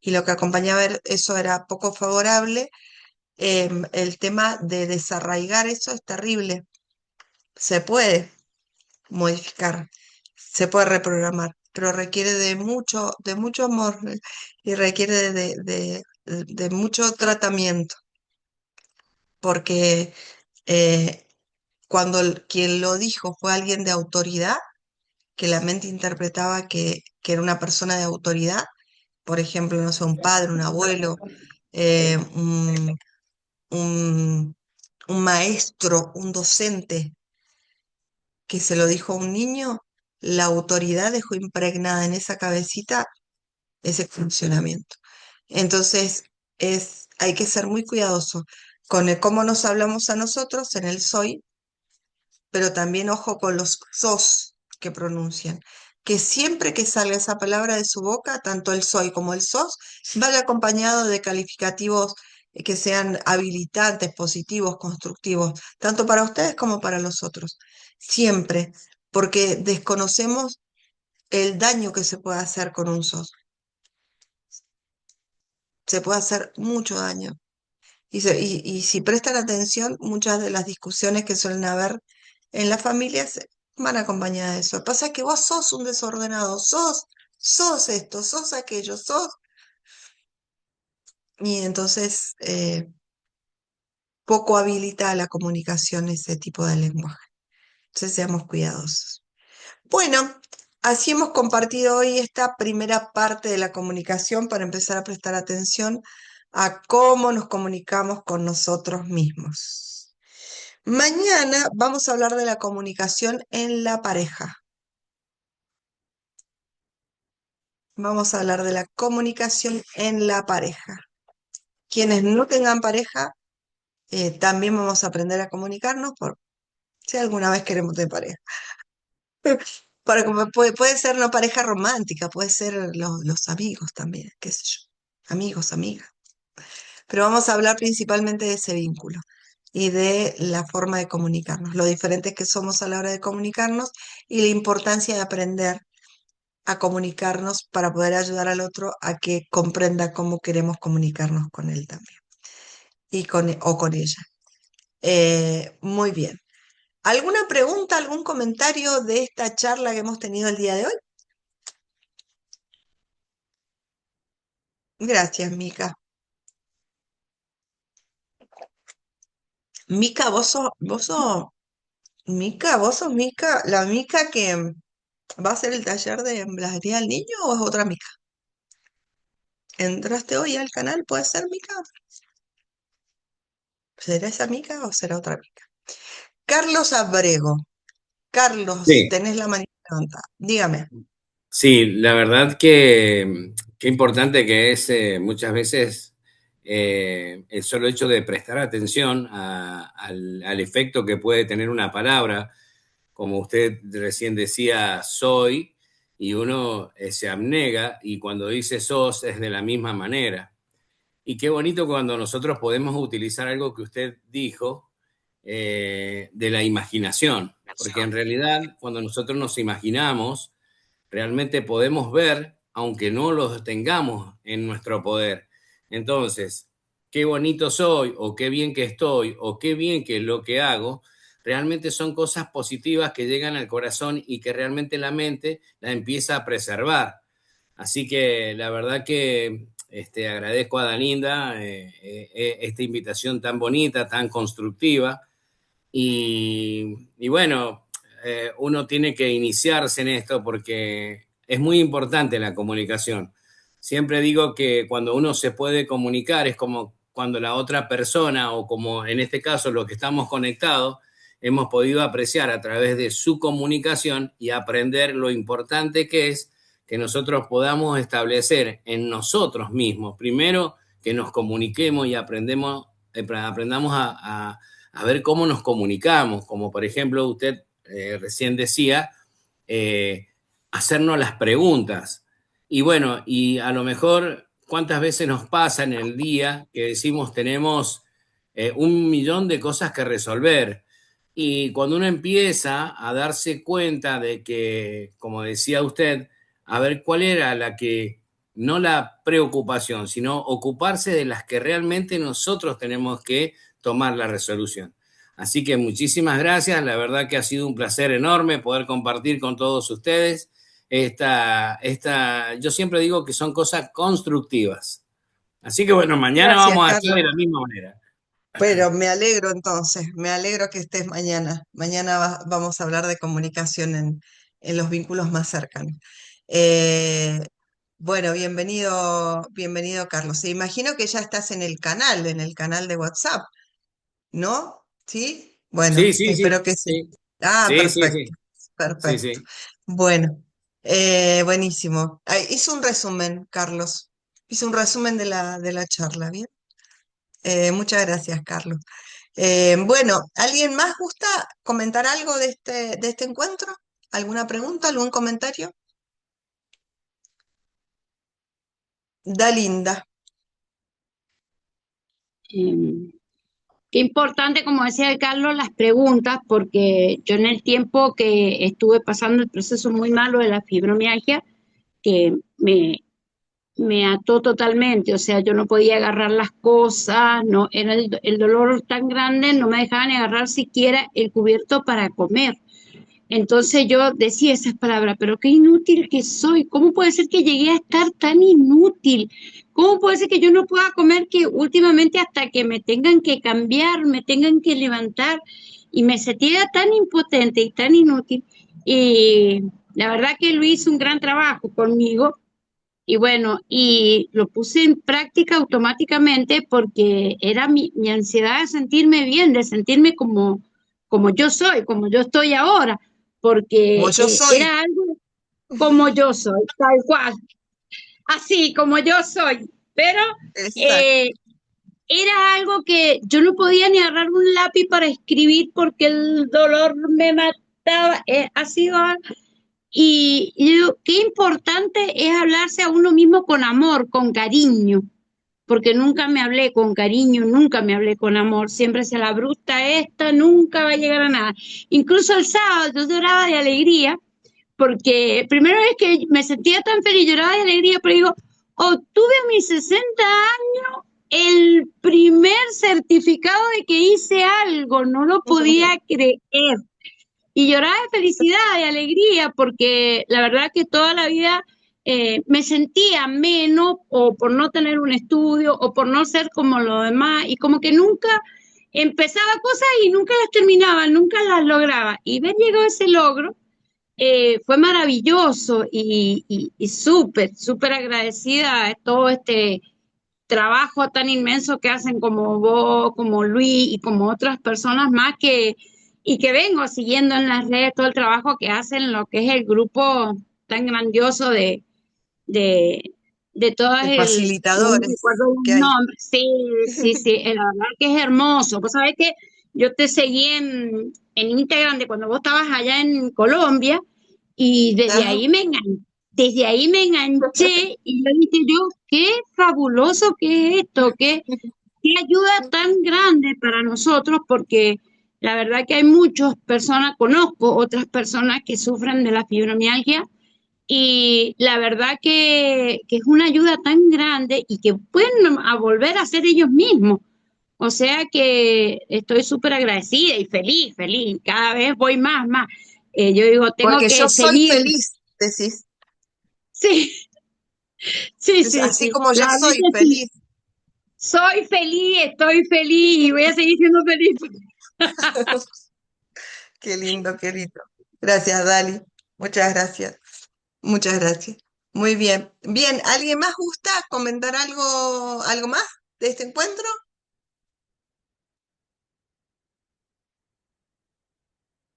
y lo que acompañaba eso era poco favorable. El tema de desarraigar eso es terrible. Se puede modificar, se puede reprogramar, pero requiere de mucho amor y requiere de mucho tratamiento, porque cuando quien lo dijo fue alguien de autoridad, que la mente interpretaba que era una persona de autoridad, por ejemplo, no sé, un padre, un abuelo, eh, un, un un maestro, un docente, que se lo dijo a un niño, la autoridad dejó impregnada en esa cabecita ese funcionamiento. Entonces, hay que ser muy cuidadoso con el cómo nos hablamos a nosotros en el soy, pero también ojo con los sos que pronuncian. Que siempre que salga esa palabra de su boca, tanto el soy como el sos, vaya acompañado de calificativos que sean habilitantes, positivos, constructivos, tanto para ustedes como para los otros. Siempre, porque desconocemos el daño que se puede hacer con un sos. Se puede hacer mucho daño. Y si prestan atención, muchas de las discusiones que suelen haber en las familias van acompañadas de eso. Pasa que vos sos un desordenado, sos esto, sos aquello, sos. Y entonces poco habilita a la comunicación ese tipo de lenguaje. Entonces seamos cuidadosos. Bueno, así hemos compartido hoy esta primera parte de la comunicación para empezar a prestar atención a cómo nos comunicamos con nosotros mismos. Mañana vamos a hablar de la comunicación en la pareja. Vamos a hablar de la comunicación en la pareja. Quienes no tengan pareja, también vamos a aprender a comunicarnos por si alguna vez queremos tener pareja. Puede ser una pareja romántica, puede ser los amigos también, qué sé yo. Amigos, amigas. Pero vamos a hablar principalmente de ese vínculo y de la forma de comunicarnos, lo diferentes que somos a la hora de comunicarnos y la importancia de aprender a comunicarnos para poder ayudar al otro a que comprenda cómo queremos comunicarnos con él también o con ella. Muy bien. ¿Alguna pregunta, algún comentario de esta charla que hemos tenido el día de hoy? Gracias, Mica. Mica, vos sos Mica, la Mica que va a hacer el taller de emblajería del niño o es otra Mica. ¿Entraste hoy al canal? ¿Puede ser Mica? ¿Será esa Mica o será otra Mica? Carlos Abrego. Carlos, Sí, tenés la manita levantada. Dígame. sí, la verdad que qué importante que es muchas veces el solo hecho de prestar atención al efecto que puede tener una palabra, como usted recién decía, soy, y uno se abnega y cuando dice sos es de la misma manera. Y qué bonito cuando nosotros podemos utilizar algo que usted dijo de la imaginación, porque en realidad cuando nosotros nos imaginamos, realmente podemos ver, aunque no los tengamos en nuestro poder. Entonces, qué bonito soy, o qué bien que estoy, o qué bien que es lo que hago, realmente son cosas positivas que llegan al corazón y que realmente la mente la empieza a preservar. Así que la verdad que agradezco a Dalinda esta invitación tan bonita, tan constructiva. Y bueno, uno tiene que iniciarse en esto porque es muy importante la comunicación. Siempre digo que cuando uno se puede comunicar es como cuando la otra persona o como en este caso los que estamos conectados hemos podido apreciar a través de su comunicación y aprender lo importante que es que nosotros podamos establecer en nosotros mismos, primero, que nos comuniquemos y aprendamos a ver cómo nos comunicamos, como por ejemplo usted recién decía, eh, hacernos las preguntas. Y bueno, y a lo mejor, ¿cuántas veces nos pasa en el día que decimos tenemos 1 millón de cosas que resolver? Y cuando uno empieza a darse cuenta de que, como decía usted, a ver cuál era la que, no la preocupación, sino ocuparse de las que realmente nosotros tenemos que tomar la resolución. Así que muchísimas gracias, la verdad que ha sido un placer enorme poder compartir con todos ustedes. Yo siempre digo que son cosas constructivas. Así que bueno, mañana Gracias, vamos a estar Carlos. de la misma manera. Pero me alegro entonces, me alegro que estés mañana. Mañana vamos a hablar de comunicación en los vínculos más cercanos. Eh, bueno, bienvenido, bienvenido, Carlos. Se imagino que ya estás en el canal de WhatsApp, ¿no? ¿Sí? Bueno, Sí, sí, sí, espero que sí. sí, Ah, sí, sí, perfecto, sí, sí, perfecto. sí. Bueno, buenísimo. Hizo un resumen, Carlos. Hizo un resumen de la charla, ¿bien? Muchas gracias, Carlos. Bueno, ¿alguien más gusta comentar algo de este encuentro? ¿Alguna pregunta, algún comentario? Dalinda. Eh, Qué importante, como decía Carlos, las preguntas, porque yo en el tiempo que estuve pasando el proceso muy malo de la fibromialgia, que me ató totalmente, o sea, yo no podía agarrar las cosas, no, era el dolor tan grande, no me dejaba ni agarrar siquiera el cubierto para comer. Entonces yo decía esas palabras, pero qué inútil que soy, ¿cómo puede ser que llegué a estar tan inútil? ¿Cómo puede ser que yo no pueda comer, que últimamente hasta que me tengan que cambiar, me tengan que levantar y me sentía tan impotente y tan inútil? Y la verdad que Luis hizo un gran trabajo conmigo y bueno, y lo puse en práctica automáticamente porque era mi ansiedad de sentirme bien, de sentirme como yo soy, como yo estoy ahora, Como porque yo soy. era algo como yo soy, tal cual, así como yo soy, pero Exacto. eh, era algo que yo no podía ni agarrar un lápiz para escribir porque el dolor me mataba. Ha sido y yo digo, qué importante es hablarse a uno mismo con amor, con cariño, porque nunca me hablé con cariño, nunca me hablé con amor, siempre se la bruta esta, nunca va a llegar a nada. Incluso el sábado yo lloraba de alegría, porque primera vez que me sentía tan feliz, lloraba de alegría, pero digo, obtuve a mis 60 años el primer certificado de que hice algo, no lo podía creer. Y lloraba de felicidad, de alegría, porque la verdad que toda la vida me sentía menos o por no tener un estudio o por no ser como los demás y como que nunca empezaba cosas y nunca las terminaba, nunca las lograba. Y ver llegó ese logro fue maravilloso y súper, súper agradecida de todo este trabajo tan inmenso que hacen como vos, como Luis y como otras personas más y que vengo siguiendo en las redes todo el trabajo que hacen, lo que es el grupo tan grandioso de, de todas De no facilitadores recuerdo que el hay. nombre, sí, sí, sí, la verdad que es hermoso. Vos sabés que yo te seguí en Instagram de cuando vos estabas allá en Colombia y Ajá. desde ahí me enganché y yo dije yo, qué fabuloso que es esto, qué ayuda tan grande para nosotros, porque la verdad que hay muchas personas, conozco otras personas que sufren de la fibromialgia y la verdad que es una ayuda tan grande y que pueden a volver a ser ellos mismos. O sea que estoy súper agradecida y feliz, feliz. Cada vez voy más, más. Yo digo, tengo Porque que yo soy seguir. feliz, decís. Sí, sí, sí, Así sí. como yo La verdad soy que sí. feliz. Soy feliz, estoy feliz y voy a seguir siendo feliz. Qué lindo, qué lindo. Gracias, Dali. Muchas gracias. Muchas gracias. Muy bien. Bien, ¿alguien más gusta comentar algo más de este encuentro?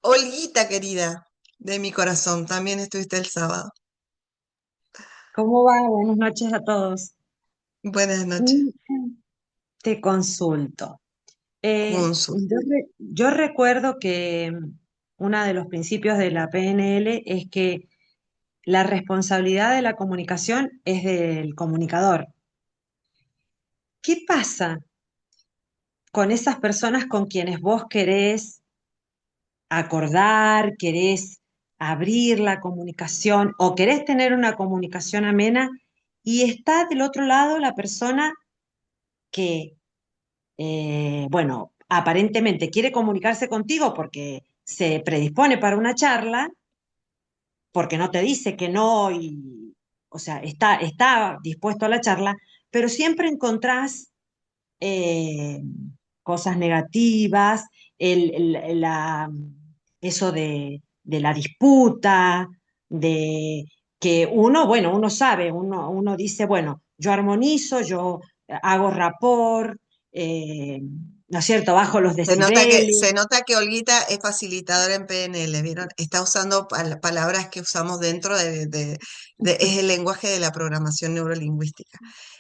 Olguita, querida, de mi corazón, también estuviste el sábado. ¿Cómo va? Buenas noches a todos. Buenas noches. Y te consulto. Consul. Yo recuerdo que uno de los principios de la PNL es que la responsabilidad de la comunicación es del comunicador. ¿Qué pasa con esas personas con quienes vos querés acordar, querés abrir la comunicación o querés tener una comunicación amena y está del otro lado la persona que, bueno, aparentemente quiere comunicarse contigo porque se predispone para una charla, porque no te dice que no y, o sea, está dispuesto a la charla, pero siempre encontrás eh, cosas negativas, eso de la disputa, de que uno, bueno, uno sabe, uno dice, bueno, yo armonizo, yo hago rapport, ¿no es cierto? Bajo los decibeles. Se nota que Olguita es facilitadora en PNL, ¿vieron? Está usando palabras que usamos dentro es el lenguaje de la programación neurolingüística.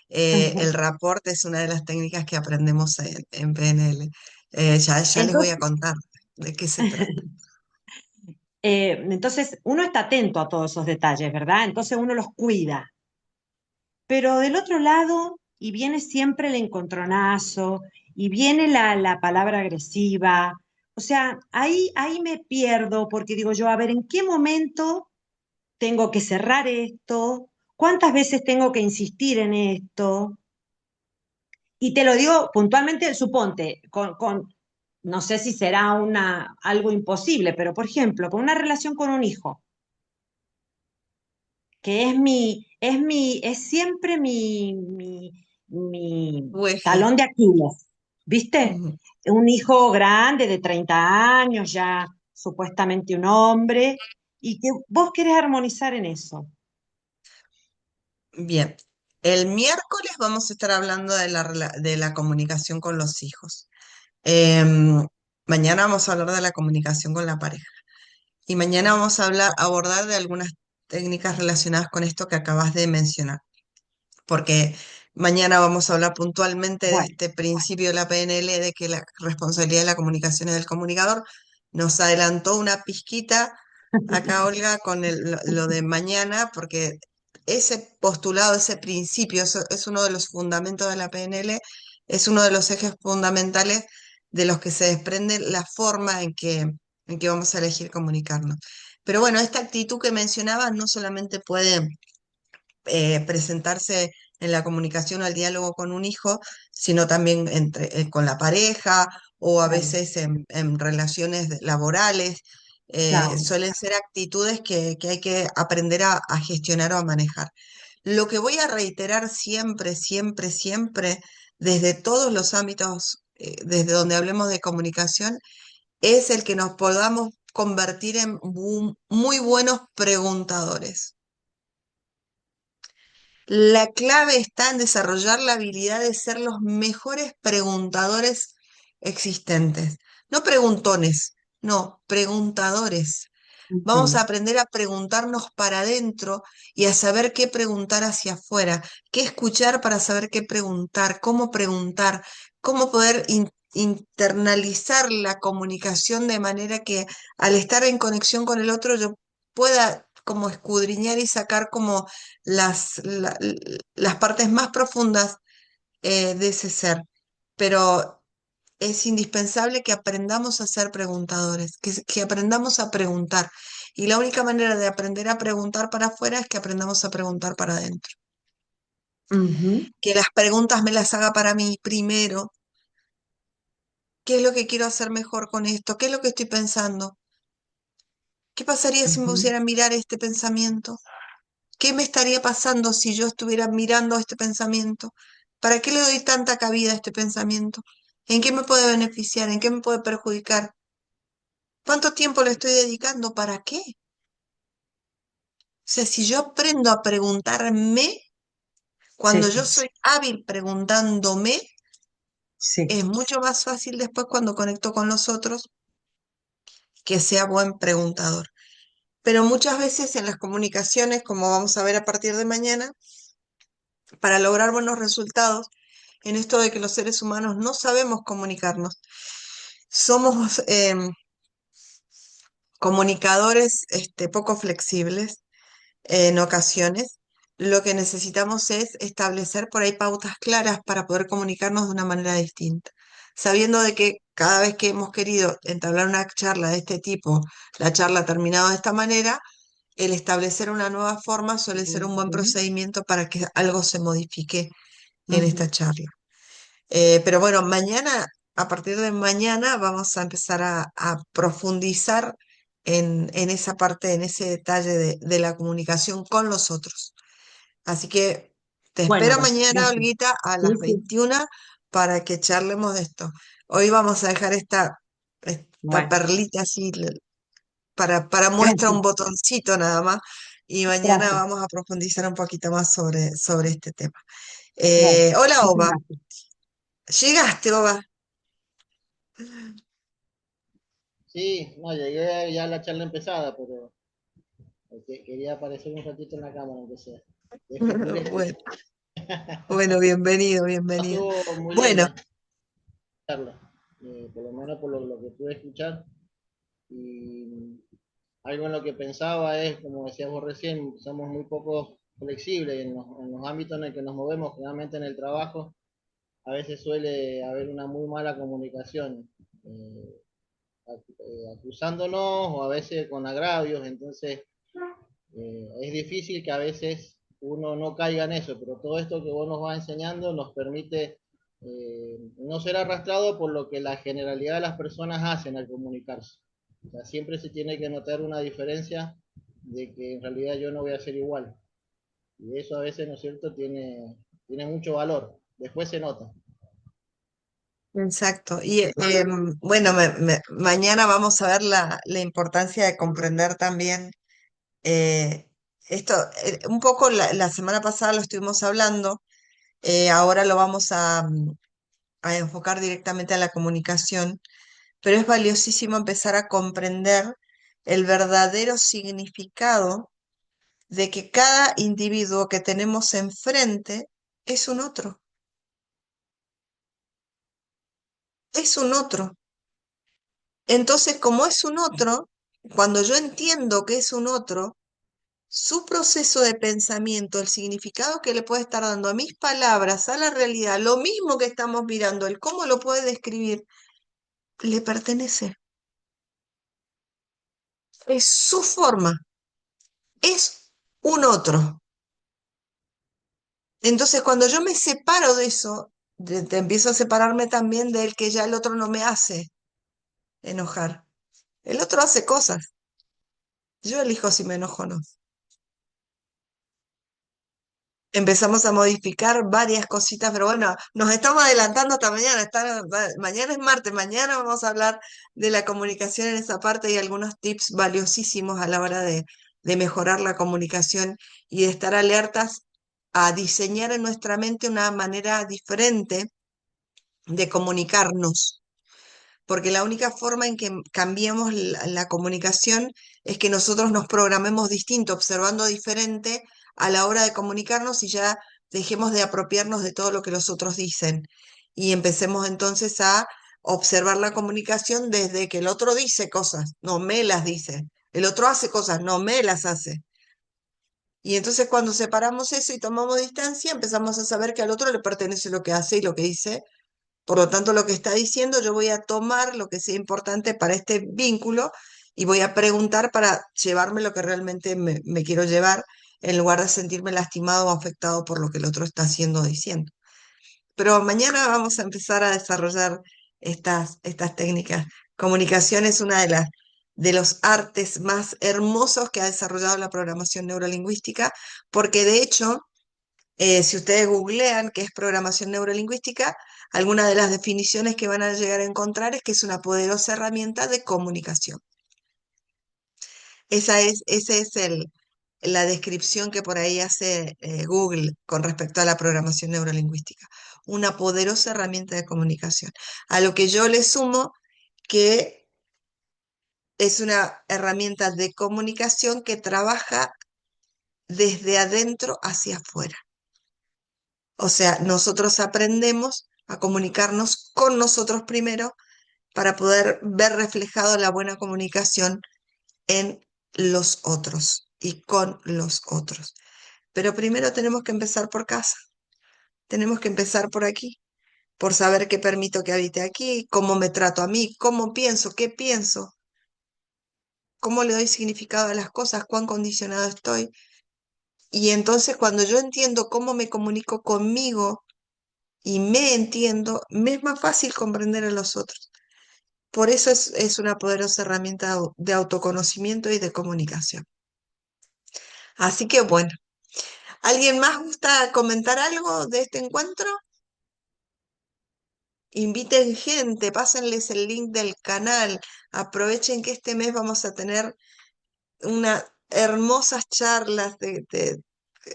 El rapport es una de las técnicas que aprendemos en PNL. Ya les voy a Entonces, contar de qué se trata. entonces, uno está atento a todos esos detalles, ¿verdad? Entonces uno los cuida. Pero del otro lado, y viene siempre el encontronazo, y viene la palabra agresiva. O sea, ahí me pierdo porque digo yo, a ver, ¿en qué momento tengo que cerrar esto? ¿Cuántas veces tengo que insistir en esto? Y te lo digo puntualmente, suponte, no sé si será algo imposible, pero por ejemplo, con una relación con un hijo que es siempre mi Tu eje. talón de Aquiles, ¿viste? Ujú. Un hijo grande de 30 años, ya supuestamente un hombre, y que vos querés armonizar en eso. Bien. El miércoles vamos a estar hablando de de la comunicación con los hijos. Em, Mañana vamos a hablar de la comunicación con la pareja. Y mañana vamos a abordar de algunas técnicas relacionadas con esto que acabas de mencionar, porque mañana vamos a hablar puntualmente de Bueno, este principio de la PNL, de que la responsabilidad de la comunicación es del comunicador. Nos adelantó una pizquita acá, Olga, con lo de mañana, porque ese postulado, ese principio, eso es uno de los fundamentos de la PNL, es uno de los ejes fundamentales de los que se desprende la forma en que vamos a elegir comunicarnos. Pero bueno, esta actitud que mencionaba no solamente puede presentarse en la comunicación o el diálogo con un hijo, sino también con la pareja o a claro, veces en relaciones laborales. claro. Suelen ser actitudes que hay que aprender a gestionar o a manejar. Lo que voy a reiterar siempre, siempre, siempre, desde todos los ámbitos, desde donde hablemos de comunicación, es el que nos podamos convertir en muy buenos preguntadores. La clave está en desarrollar la habilidad de ser los mejores preguntadores existentes. No preguntones, no, preguntadores. Vamos a Ujú. aprender a preguntarnos para adentro y a saber qué preguntar hacia afuera, qué escuchar para saber qué preguntar, cómo poder internalizar la comunicación de manera que al estar en conexión con el otro yo pueda como escudriñar y sacar como las partes más profundas de ese ser. Pero es indispensable que aprendamos a ser preguntadores, que aprendamos a preguntar. Y la única manera de aprender a preguntar para afuera es que aprendamos a preguntar para adentro. Ujú, Que las preguntas me las haga para mí primero. ¿Qué es lo que quiero hacer mejor con esto? ¿Qué es lo que estoy pensando? ¿Qué pasaría si me ujú. pusiera a mirar este pensamiento? ¿Qué me estaría pasando si yo estuviera mirando este pensamiento? ¿Para qué le doy tanta cabida a este pensamiento? ¿En qué me puede beneficiar? ¿En qué me puede perjudicar? ¿Cuánto tiempo le estoy dedicando? ¿Para qué? O sea, si yo aprendo a preguntarme, cuando Sí, yo soy hábil preguntándome, sí. es mucho más fácil después cuando conecto con los otros que sea buen preguntador. Pero muchas veces en las comunicaciones, como vamos a ver a partir de mañana, para lograr buenos resultados en esto de que los seres humanos no sabemos comunicarnos. Somos comunicadores poco flexibles en ocasiones. Lo que necesitamos es establecer por ahí pautas claras para poder comunicarnos de una manera distinta, sabiendo de que cada vez que hemos querido entablar una charla de este tipo, la charla ha terminado de esta manera, el establecer una nueva forma suele ser un buen Ujú, procedimiento para que algo se modifique en ujú. esta charla. Pero bueno, mañana, a partir de mañana, vamos a empezar a profundizar en esa parte, en ese detalle de la comunicación con los otros. Así que te Bueno, espero pues mañana, gracias. Olguita, a las Sí, sí. 21 para que charlemos de esto. Hoy vamos a dejar esta Bueno, perlita así para muestra gracias, un botoncito nada más y mañana gracias. vamos a profundizar un poquito más sobre este tema. Bueno, Hola, muchas Oba. gracias. Llegaste, Oba. Sí, no, llegué ya a la charla empezada, pero quería aparecer un ratito en la cámara, aunque sea. Escuchar, Bueno, escuchar. bueno, bienvenido, bienvenido. Estuvo muy Bueno, linda la charla, por lo menos por lo que pude escuchar. Y algo en lo que pensaba es, como decíamos recién, somos muy poco flexibles en los ámbitos en el que nos movemos, generalmente en el trabajo. A veces suele haber una muy mala comunicación, acusándonos o a veces con agravios, entonces es difícil que a veces uno no caiga en eso, pero todo esto que vos nos vas enseñando nos permite no ser arrastrado por lo que la generalidad de las personas hacen al comunicarse. O sea, siempre se tiene que notar una diferencia de que en realidad yo no voy a ser igual. Y eso a veces, ¿no es cierto?, tiene mucho valor. Después se nota. exacto. Y bueno, mañana vamos a ver la importancia de comprender también eh, esto. Un poco la semana pasada lo estuvimos hablando, ahora lo vamos a enfocar directamente a la comunicación, pero es valiosísimo empezar a comprender el verdadero significado de que cada individuo que tenemos enfrente es un otro, es un otro. Entonces, como es un otro, cuando yo entiendo que es un otro, su proceso de pensamiento, el significado que le puede estar dando a mis palabras, a la realidad, lo mismo que estamos mirando, el cómo lo puede describir, le pertenece. Es su forma, es un otro. Entonces, cuando yo me separo de eso, te empiezo a separarme también del que ya el otro no me hace enojar. El otro hace cosas. Yo elijo si me enojo o no. Empezamos a modificar varias cositas, pero bueno, nos estamos adelantando hasta mañana. Mañana es martes, mañana vamos a hablar de la comunicación en esa parte y algunos tips valiosísimos a la hora de mejorar la comunicación y de estar alertas a diseñar en nuestra mente una manera diferente de comunicarnos, porque la única forma en que cambiemos la comunicación es que nosotros nos programemos distinto, observando diferente a la hora de comunicarnos y ya dejemos de apropiarnos de todo lo que los otros dicen y empecemos entonces a observar la comunicación desde que el otro dice cosas, no me las dice, el otro hace cosas, no me las hace. Y entonces cuando separamos eso y tomamos distancia, empezamos a saber que al otro le pertenece lo que hace y lo que dice, por lo tanto, lo que está diciendo, yo voy a tomar lo que sea importante para este vínculo y voy a preguntar para llevarme lo que realmente me quiero llevar, en lugar de sentirme lastimado o afectado por lo que el otro está haciendo o diciendo. Pero mañana vamos a empezar a desarrollar estas técnicas. Comunicación es una de los artes más hermosos que ha desarrollado la programación neurolingüística, porque de hecho si ustedes googlean qué es programación neurolingüística, alguna de las definiciones que van a llegar a encontrar es que es una poderosa herramienta de comunicación. Esa es la descripción que por ahí hace Google con respecto a la programación neurolingüística. Una poderosa herramienta de comunicación. A lo que yo le sumo que es una herramienta de comunicación que trabaja desde adentro hacia afuera. O sea, nosotros aprendemos a comunicarnos con nosotros primero para poder ver reflejado la buena comunicación en los otros y con los otros. Pero primero tenemos que empezar por casa, tenemos que empezar por aquí, por saber qué permito que habite aquí, cómo me trato a mí, cómo pienso, qué pienso, cómo le doy significado a las cosas, cuán condicionado estoy. Y entonces cuando yo entiendo cómo me comunico conmigo y me entiendo, me es más fácil comprender a los otros. Por eso es una poderosa herramienta de autoconocimiento y de comunicación. Así que bueno, ¿alguien más gusta comentar algo de este encuentro? Inviten gente, pásenles el link del canal, aprovechen que este mes vamos a tener unas hermosas charlas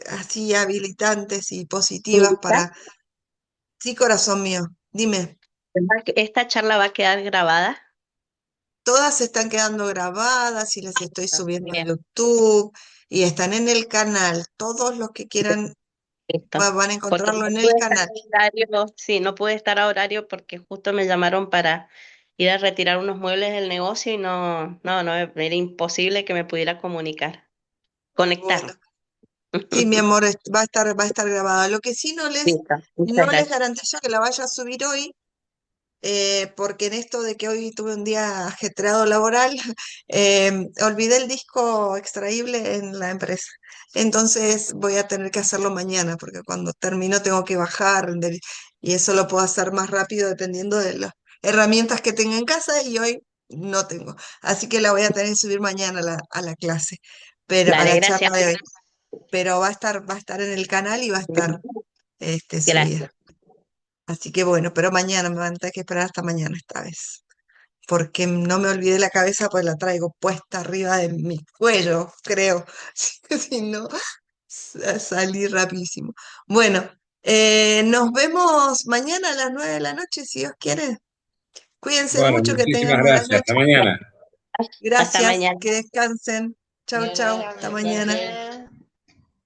así habilitantes y positivas Mirta, para... Sí, corazón mío, dime. esta charla va a quedar grabada. Todas están quedando grabadas y las estoy subiendo a Bien, YouTube y están en el canal. Todos los que quieran listo. van a Porque encontrarlo no en el pude estar canal. a horario, sí, no pude estar a horario porque justo me llamaron para ir a retirar unos muebles del negocio y no, era imposible que me pudiera Bueno, conectar. sí, mi amor, va a estar grabada. Lo que sí Listo, no muchas les gracias. garantizo que la vaya a subir hoy, porque en esto de que hoy tuve un día ajetreado laboral, olvidé el disco extraíble en la empresa. Entonces voy a tener que hacerlo mañana, porque cuando termino tengo que bajar, y eso lo puedo hacer más rápido dependiendo de las herramientas que tenga en casa, y hoy no tengo. Así que la voy a tener que subir mañana a la clase, pero a Dale, la gracias. charla de hoy. Pero va a estar en el canal y va a estar Gracias. subida. Así que bueno, pero mañana me van a tener que esperar hasta mañana esta vez, porque no me olvidé la cabeza, pues la traigo puesta arriba de mi cuello, creo. Si no, salí rapidísimo. Bueno, nos vemos mañana a las 9 de la noche, si Dios quiere. Cuídense Bueno, mucho, que tengan muchísimas buenas gracias. Hasta noches. mañana. Hasta Gracias, mañana. que descansen. Chau, chau, Mañana, hasta que mañana. descansen.